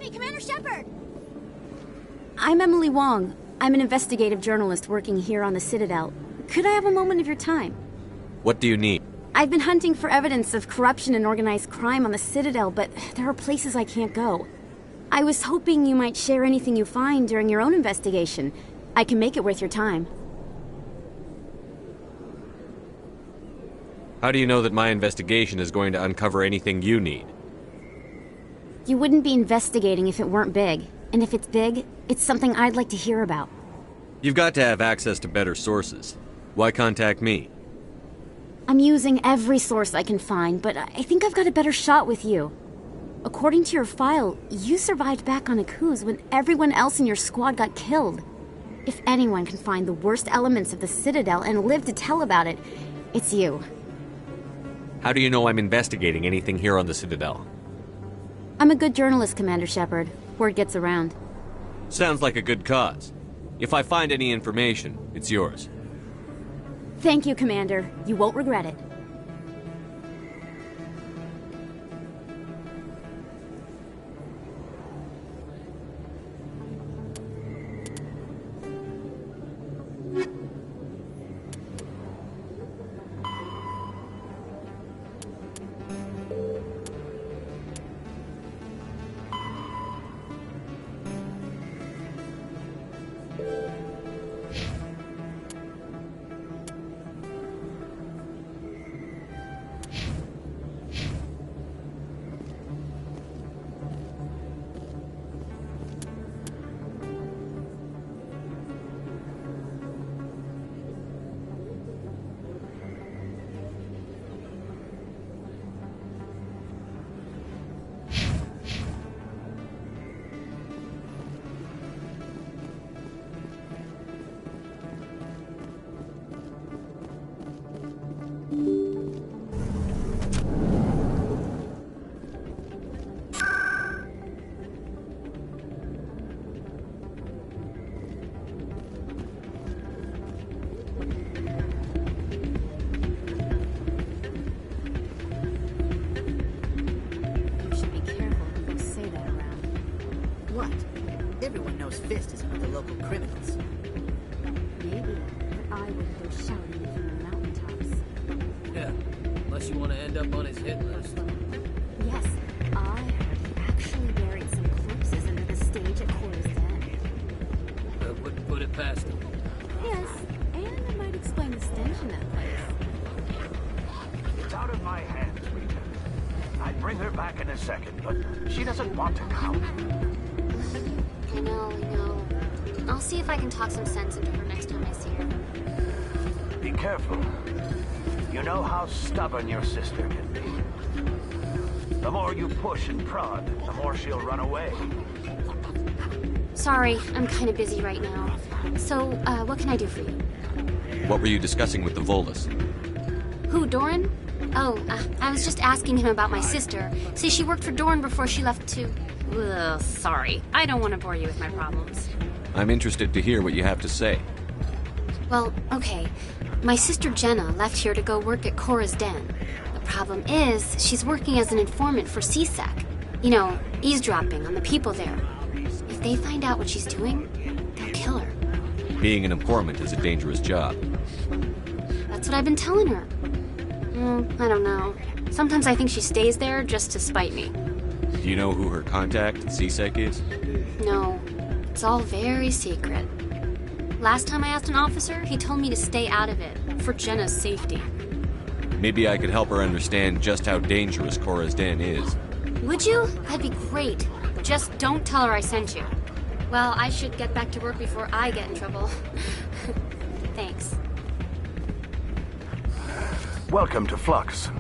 me, Commander Shepard! I'm Emily Wong. I'm an investigative journalist working here on the Citadel. Could I have a moment of your time? What do you need? I've been hunting for evidence of corruption and organized crime on the Citadel, but there are places I can't go. I was hoping you might share anything you find during your own investigation. I can make it worth your time. How do you know that my investigation is going to uncover anything you need? You wouldn't be investigating if it weren't big. And if it's big, it's something I'd like to hear about. You've got to have access to better sources. Why contact me? I'm using every source I can find, but I think I've got a better shot with you. According to your file, you survived back on Akuz when everyone else in your squad got killed. If anyone can find the worst elements of the Citadel and live to tell about it, it's you. How do you know I'm investigating anything here on the Citadel? I'm a good journalist, Commander Shepard. Word gets around. Sounds like a good cause. If I find any information, it's yours. Thank you, Commander. You won't regret it. Everyone knows Fist is among the local criminals. Maybe, but I wouldn't go shouting it from the mountaintops. Yeah, unless you want to end up on his hit list. Yes, I heard he actually buried some corpses under the stage at Cora's Den. I wouldn't put it past him. Yes, and it might explain the stench in that place. It's out of my hands, Rita. I'd bring her back in a second, but she doesn't want to come. I know. I'll see if I can talk some sense into her next time I see her. Be careful. You know how stubborn your sister can be. The more you push and prod, the more she'll run away. Sorry, I'm kind of busy right now. So, what can I do for you? What were you discussing with the Volus? Who, Doran? Oh, I was just asking him about my sister. See, she worked for Doran before she left to... Ugh, sorry. I don't want to bore you with my problems. I'm interested to hear what you have to say. Well, okay. My sister Jenna left here to go work at Cora's Den. The problem is, she's working as an informant for CSEC. You know, eavesdropping on the people there. If they find out what she's doing, they'll kill her. Being an informant is a dangerous job. That's what I've been telling her. I don't know. Sometimes I think she stays there just to spite me. Do you know who her contact at CSEC is? No. It's all very secret. Last time I asked an officer, he told me to stay out of it, for Jenna's safety. Maybe I could help her understand just how dangerous Cora's Den is. Would you? That'd be great. Just don't tell her I sent you. Well, I should get back to work before I get in trouble. Thanks. Welcome to Flux.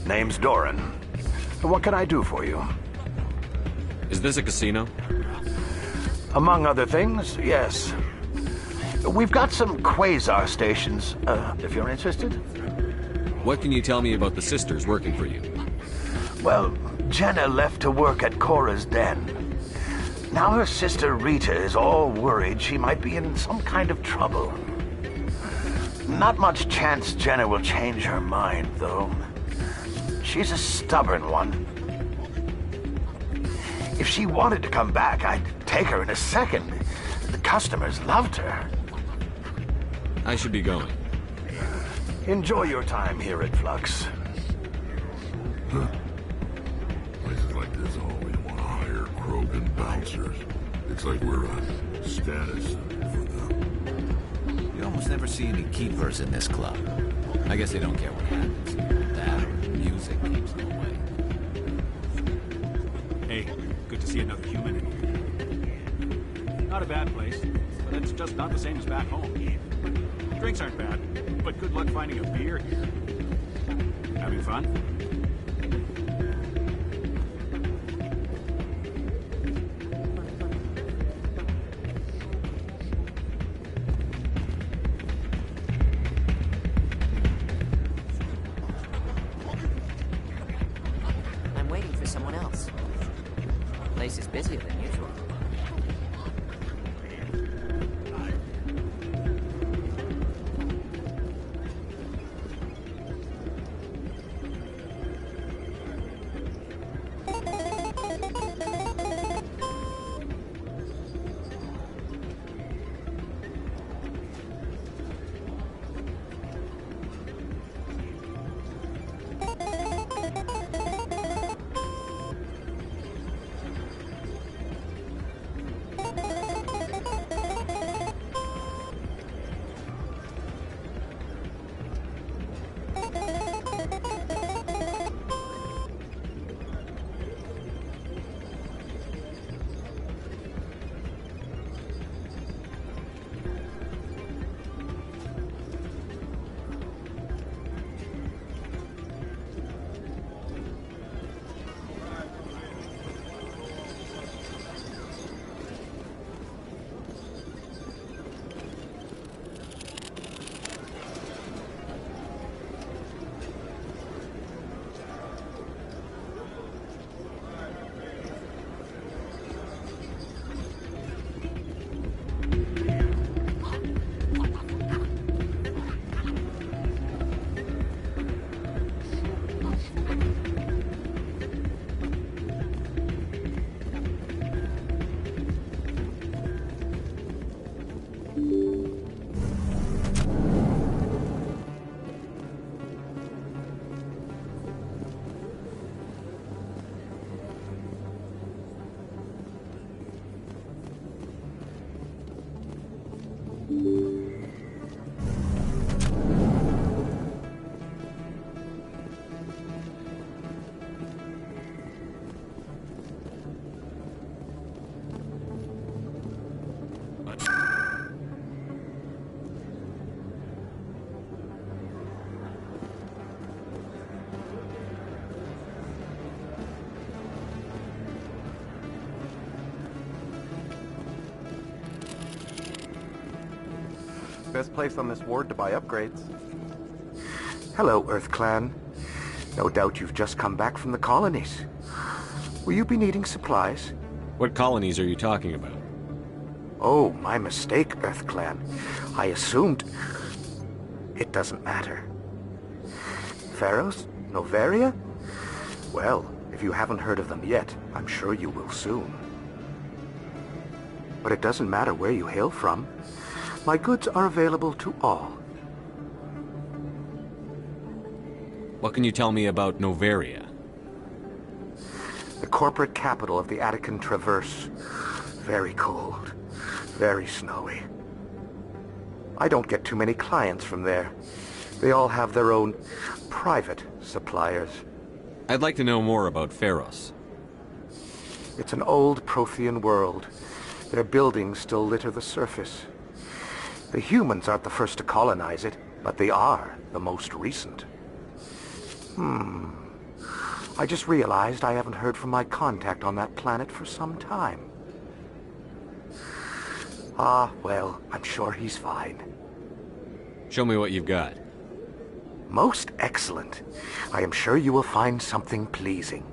Name's Doran. What can I do for you? Is this a casino? Among other things, yes. We've got some quasar stations, if you're interested. What can you tell me about the sisters working for you? Well, Jenna left to work at Cora's Den. Now her sister Rita is all worried she might be in some kind of trouble. Not much chance Jenna will change her mind, though. She's a stubborn one. If she wanted to come back, I'd take her in a second. The customers loved her. I should be going. Enjoy your time here at Flux. Places like this always want to hire Krogan bouncers. It's like we're a status symbol for them. You almost never see any keepers in this club. I guess they don't care what happens. That or music keeps them away. Hey, good to see another human in here. Not a bad place, but it's just not the same as back home. Drinks aren't bad, but good luck finding a beer here. Having fun? I'm waiting for someone else. The place is busier than usual. Best place on this ward to buy upgrades. Hello, Earth Clan. No doubt you've just come back from the colonies. Will you be needing supplies? What colonies are you talking about? Oh, my mistake, Earth Clan. I assumed... It doesn't matter. Pharaohs? Noveria? Well, if you haven't heard of them yet, I'm sure you will soon. But it doesn't matter where you hail from. My goods are available to all. What can you tell me about Noveria? The corporate capital of the Attican Traverse. Very cold. Very snowy. I don't get too many clients from there. They all have their own private suppliers. I'd like to know more about Pharos. It's an old Prothean world. Their buildings still litter the surface. The humans aren't the first to colonize it, but they are the most recent. I just realized I haven't heard from my contact on that planet for some time. Ah, well, I'm sure he's fine. Show me what you've got. Most excellent. I am sure you will find something pleasing.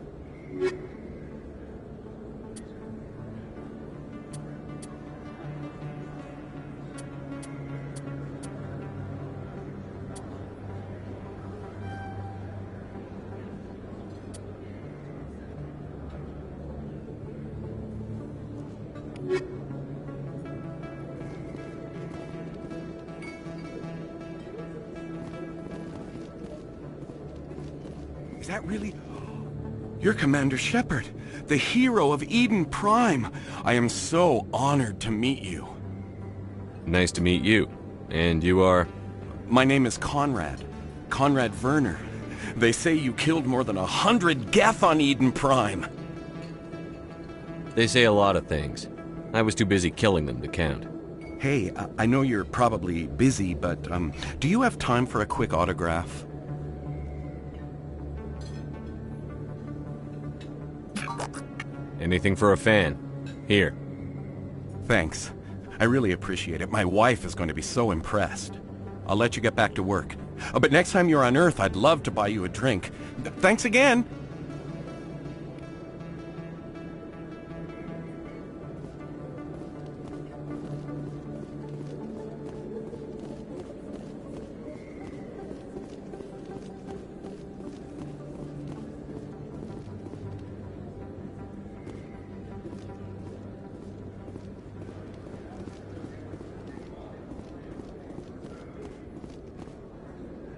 Is that really... You're Commander Shepard, the hero of Eden Prime. I am so honored to meet you. Nice to meet you. And you are? My name is Conrad. Conrad Werner. They say you killed more than 100 Geth on Eden Prime. They say a lot of things. I was too busy killing them to count. Hey, I know you're probably busy, but do you have time for a quick autograph? Anything for a fan. Here. Thanks. I really appreciate it. My wife is going to be so impressed. I'll let you get back to work. But next time you're on Earth, I'd love to buy you a drink. Thanks again!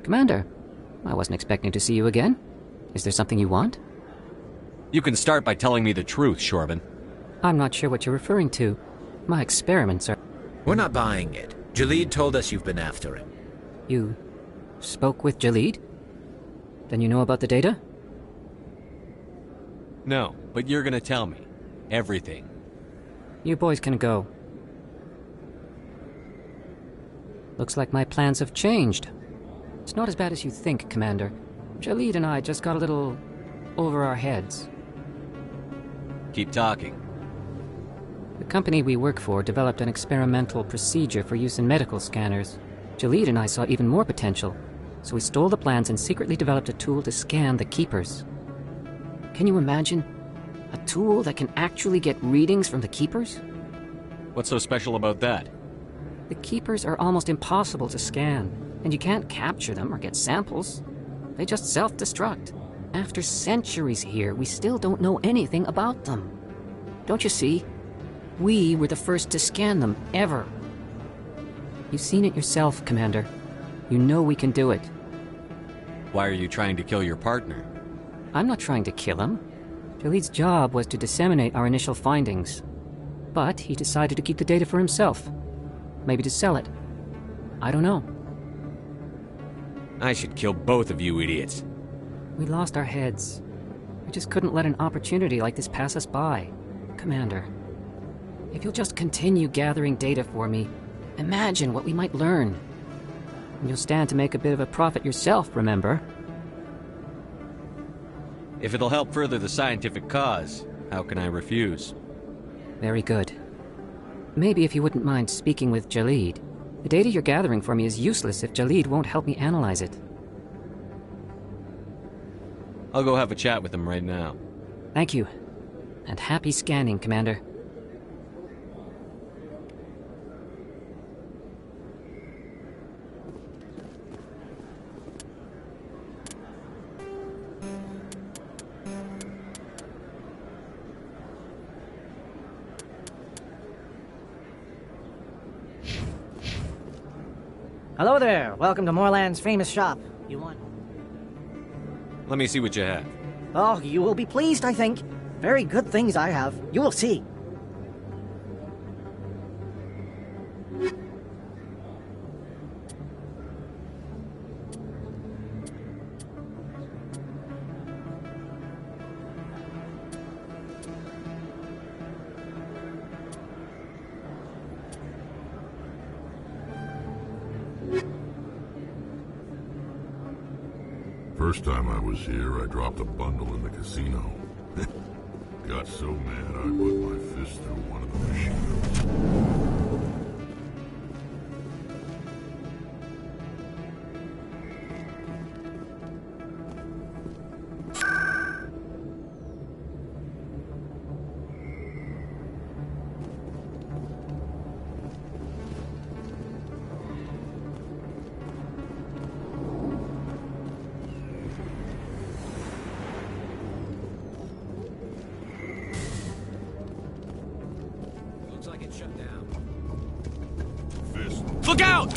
Commander, I wasn't expecting to see you again. Is there something you want? You can start by telling me the truth, Shorban. I'm not sure what you're referring to. My experiments are... We're not buying it. Jalid told us you've been after him. You spoke with Jalid? Then you know about the data? No, but you're gonna tell me. Everything. You boys can go. Looks like my plans have changed. It's not as bad as you think, Commander. Jalid and I just got a little over our heads. Keep talking. The company we work for developed an experimental procedure for use in medical scanners. Jalid and I saw even more potential, so we stole the plans and secretly developed a tool to scan the Keepers. Can you imagine? A tool that can actually get readings from the Keepers? What's so special about that? The Keepers are almost impossible to scan, and you can't capture them or get samples. They just self-destruct. After centuries here, we still don't know anything about them. Don't you see? We were the first to scan them, ever. You've seen it yourself, Commander. You know we can do it. Why are you trying to kill your partner? I'm not trying to kill him. Jalid's job was to disseminate our initial findings. But he decided to keep the data for himself. Maybe to sell it. I don't know. I should kill both of you idiots. We lost our heads. We just couldn't let an opportunity like this pass us by. Commander, if you'll just continue gathering data for me, imagine what we might learn. And you'll stand to make a bit of a profit yourself, remember? If it'll help further the scientific cause, how can I refuse? Very good. Maybe if you wouldn't mind speaking with Jalid. The data you're gathering for me is useless if Jalid won't help me analyze it. I'll go have a chat with him right now. Thank you. And happy scanning, Commander. Hello there. Welcome to Moorland's famous shop. You want... Let me see what you have. Oh, you will be pleased, I think. Very good things I have. You will see. First time I was here, I dropped a bundle in the casino. Got so mad I put my fist through one of the machines. Look out!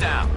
down.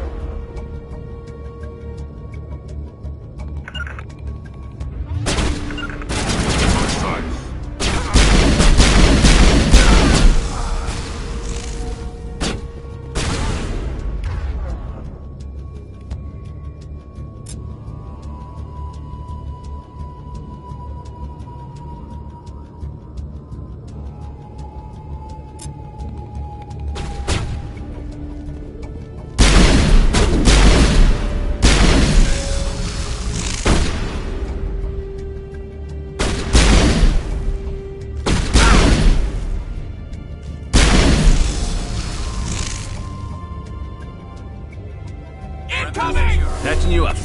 Patching you up.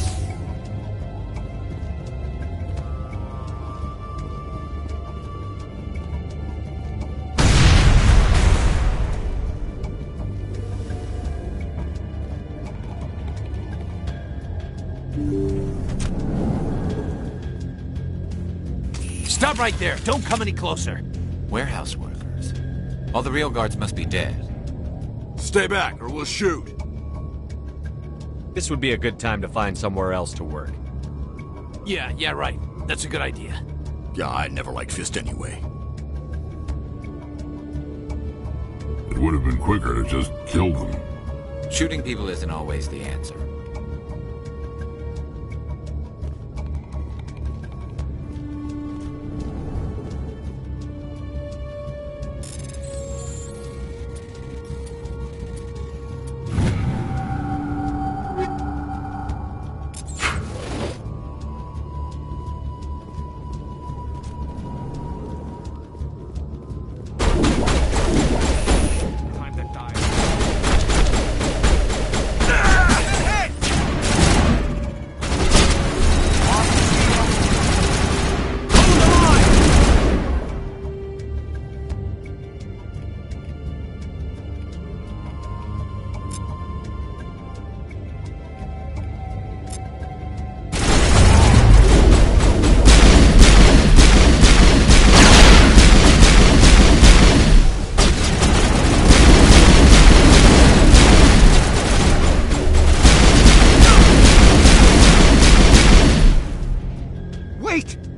Stop right there. Don't come any closer. Warehouse workers. All the real guards must be dead. Stay back or we'll shoot. This would be a good time to find somewhere else to work. Yeah, right. That's a good idea. Yeah, I never liked Fist anyway. It would have been quicker to just kill them. Shooting people isn't always the answer.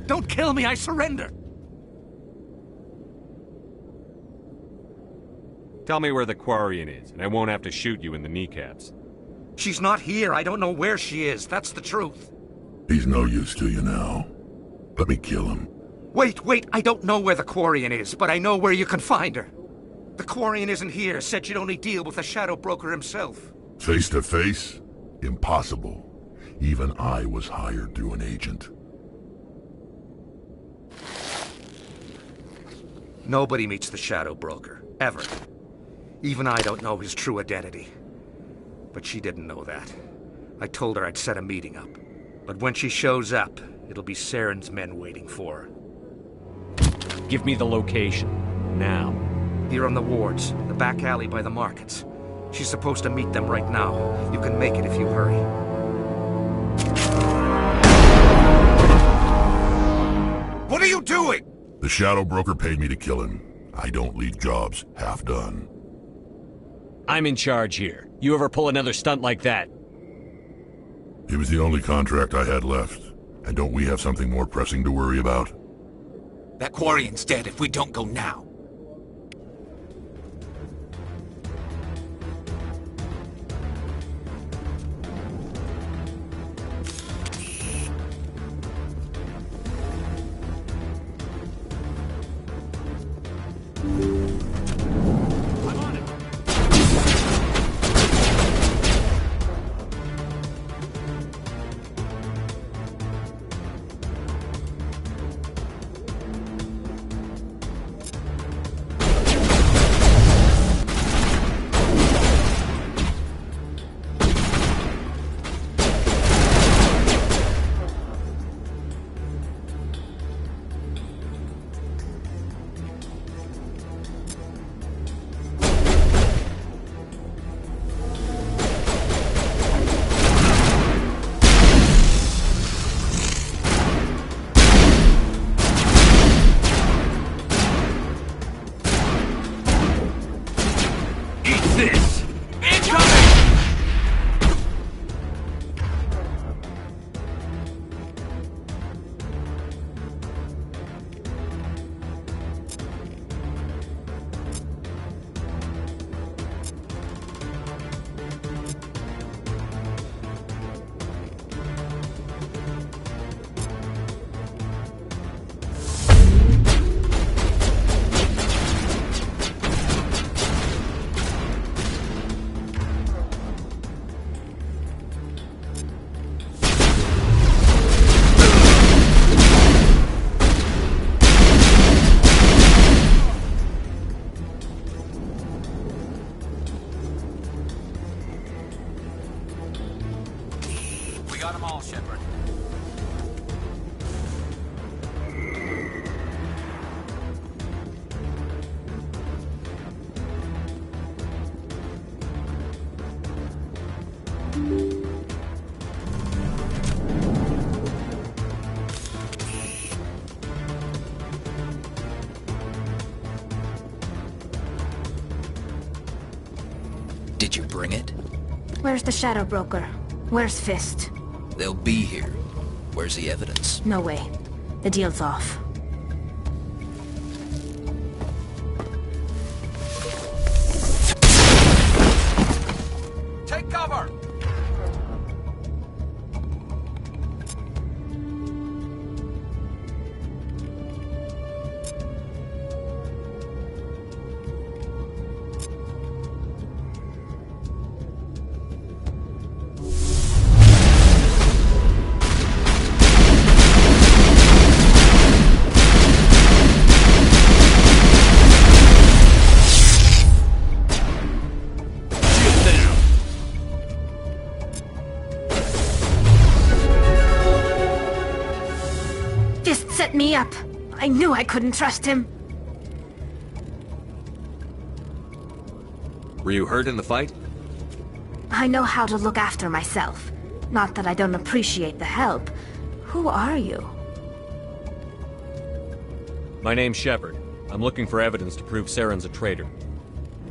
Don't kill me, I surrender! Tell me where the Quarian is, and I won't have to shoot you in the kneecaps. She's not here. I don't know where she is. That's the truth. He's no use to you now. Let me kill him. Wait. I don't know where the Quarian is, but I know where you can find her. The Quarian isn't here. Said she'd only deal with the Shadow Broker himself. Face to face? Impossible. Even I was hired through an agent. Nobody meets the Shadow Broker. Ever. Even I don't know his true identity. But she didn't know that. I told her I'd set a meeting up. But when she shows up, it'll be Saren's men waiting for her. Give me the location. Now. Here on the wards, the back alley by the markets. She's supposed to meet them right now. You can make it if you hurry. What are you doing? The Shadow Broker paid me to kill him. I don't leave jobs half done. I'm in charge here. You ever pull another stunt like that? It was the only contract I had left. And don't we have something more pressing to worry about? That Quarian's dead if we don't go now. got them all, Shepard. Did you bring it? Where's the Shadow Broker? Where's Fist? They'll be here. Where's the evidence? No way. The deal's off. Take cover! Set me up. I knew I couldn't trust him. Were you hurt in the fight? I know how to look after myself. Not that I don't appreciate the help. Who are you? My name's Shepard. I'm looking for evidence to prove Saren's a traitor.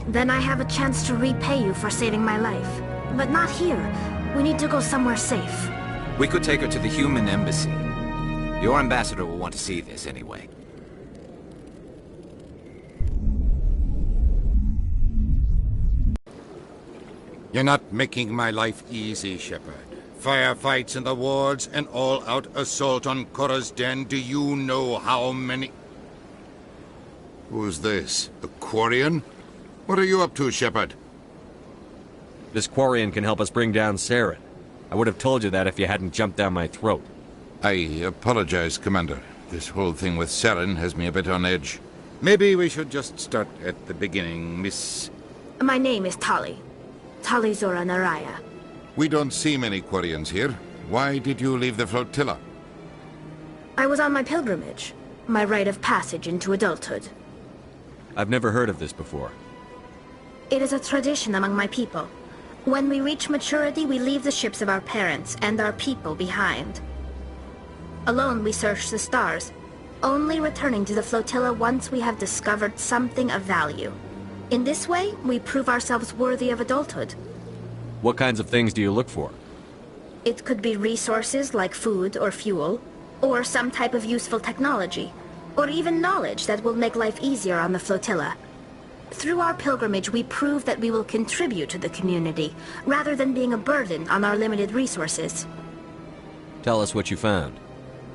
Then I have a chance to repay you for saving my life. But not here. We need to go somewhere safe. We could take her to the human embassy. Your ambassador will want to see this anyway. You're not making my life easy, Shepard. Firefights in the wards, an all-out assault on Korra's Den. Do you know how many... Who's this? A Quarian? What are you up to, Shepard? This Quarian can help us bring down Saren. I would have told you that if you hadn't jumped down my throat. I apologize, Commander. This whole thing with Saren has me a bit on edge. Maybe we should just start at the beginning, Miss... My name is Tali. Tali Zora Naraya. We don't see many Quarians here. Why did you leave the flotilla? I was on my pilgrimage. My rite of passage into adulthood. I've never heard of this before. It is a tradition among my people. When we reach maturity, we leave the ships of our parents and our people behind. Alone, we search the stars, only returning to the flotilla once we have discovered something of value. In this way, we prove ourselves worthy of adulthood. What kinds of things do you look for? It could be resources like food or fuel, or some type of useful technology, or even knowledge that will make life easier on the flotilla. Through our pilgrimage, we prove that we will contribute to the community, rather than being a burden on our limited resources. Tell us what you found.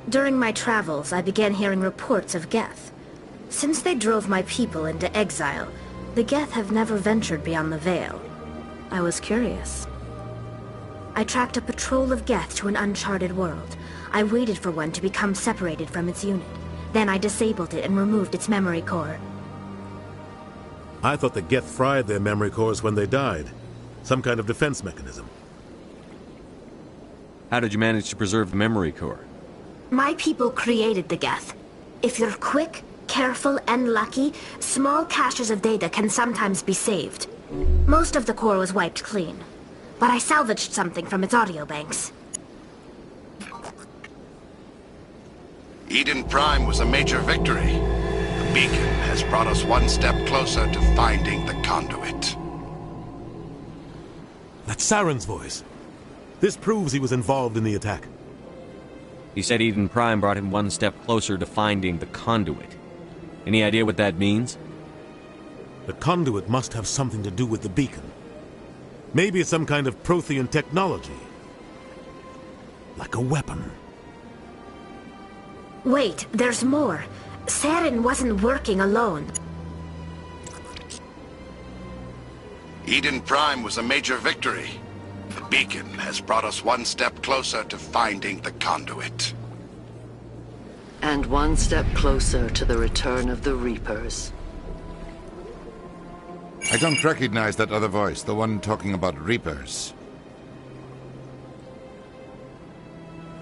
During my travels, I began hearing reports of Geth. Since they drove my people into exile, the Geth have never ventured beyond the Veil. I was curious. I tracked a patrol of Geth to an uncharted world. I waited for one to become separated from its unit. Then I disabled it and removed its memory core. I thought the Geth fried their memory cores when they died. Some kind of defense mechanism. How did you manage to preserve the memory core? My people created the Geth. If you're quick, careful, and lucky, small caches of data can sometimes be saved. Most of the core was wiped clean, but I salvaged something from its audio banks. Eden Prime was a major victory. The beacon has brought us one step closer to finding the conduit. That's Saren's voice. This proves he was involved in the attack. He said Eden Prime brought him one step closer to finding the conduit. Any idea what that means? The conduit must have something to do with the beacon. Maybe it's some kind of Prothean technology. Like a weapon. Wait, there's more. Saren wasn't working alone. Eden Prime was a major victory. The beacon has brought us one step closer to finding the conduit. And one step closer to the return of the Reapers. I don't recognize that other voice, the one talking about Reapers.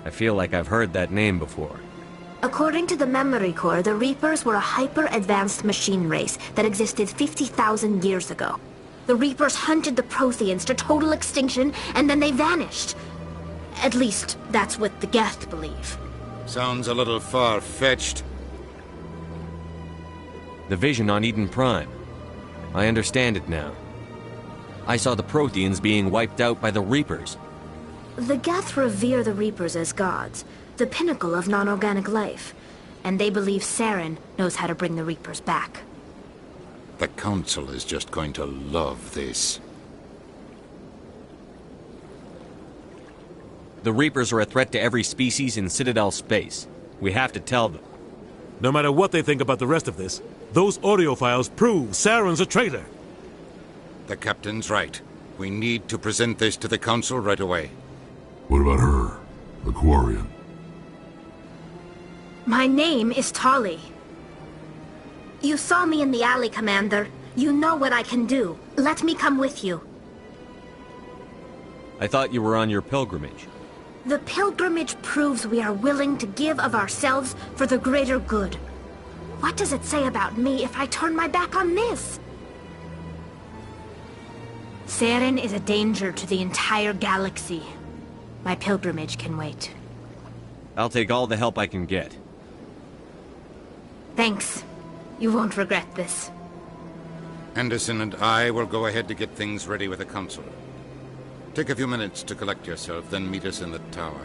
I feel like I've heard that name before. According to the Memory Core, the Reapers were a hyper-advanced machine race that existed 50,000 years ago. The Reapers hunted the Protheans to total extinction, and then they vanished. At least, that's what the Geth believe. Sounds a little far-fetched. The vision on Eden Prime. I understand it now. I saw the Protheans being wiped out by the Reapers. The Geth revere the Reapers as gods, the pinnacle of non-organic life, and they believe Saren knows how to bring the Reapers back. The Council is just going to love this. The Reapers are a threat to every species in Citadel space. We have to tell them. No matter what they think about the rest of this, those audio files prove Saren's a traitor. The Captain's right. We need to present this to the Council right away. What about her? The Quarian? My name is Tali. You saw me in the alley, Commander. You know what I can do. Let me come with you. I thought you were on your pilgrimage. The pilgrimage proves we are willing to give of ourselves for the greater good. What does it say about me if I turn my back on this? Saren is a danger to the entire galaxy. My pilgrimage can wait. I'll take all the help I can get. Thanks. You won't regret this. Anderson and I will go ahead to get things ready with the Council. Take a few minutes to collect yourself, then meet us in the tower.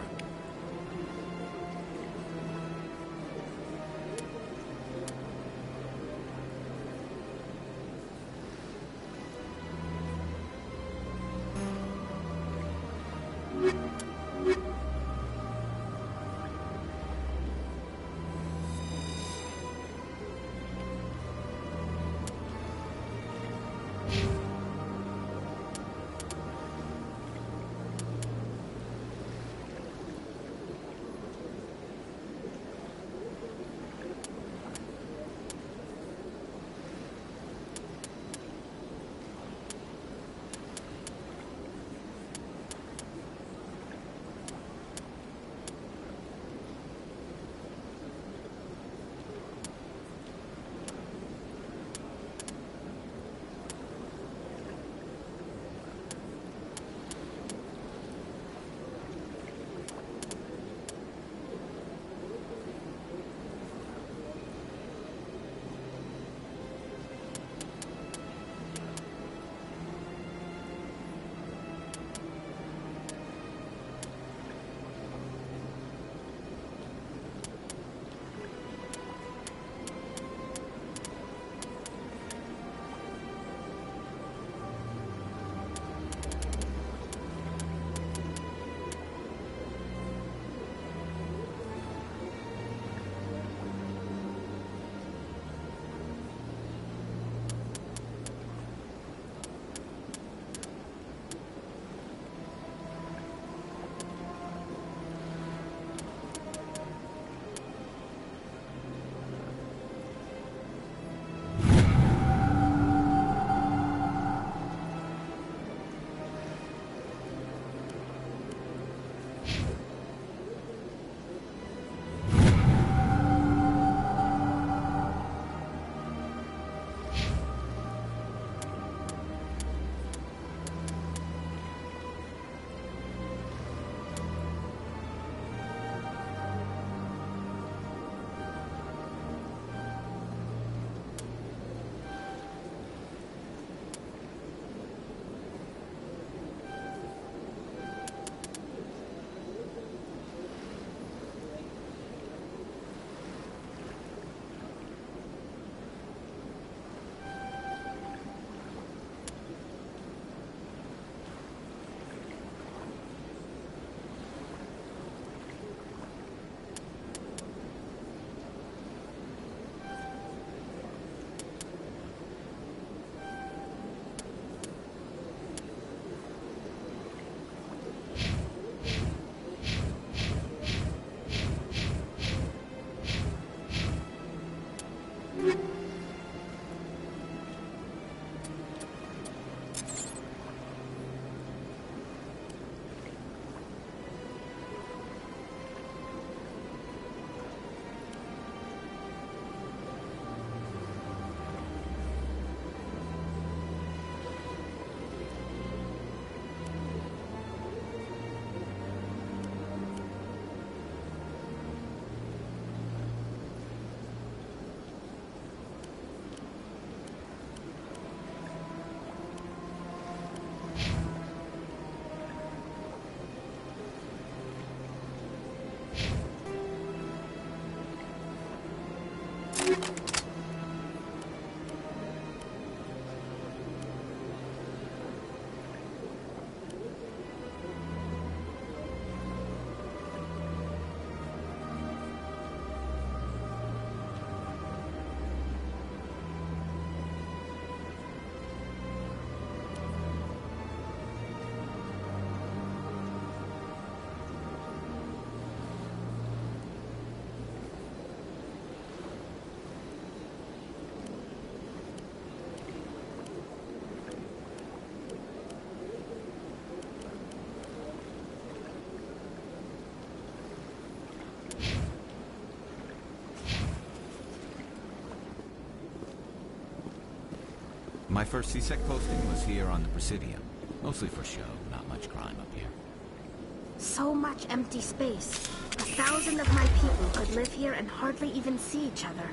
My first CSEC posting was here on the Presidium. Mostly for show, not much crime up here. So much empty space. 1,000 of my people could live here and hardly even see each other.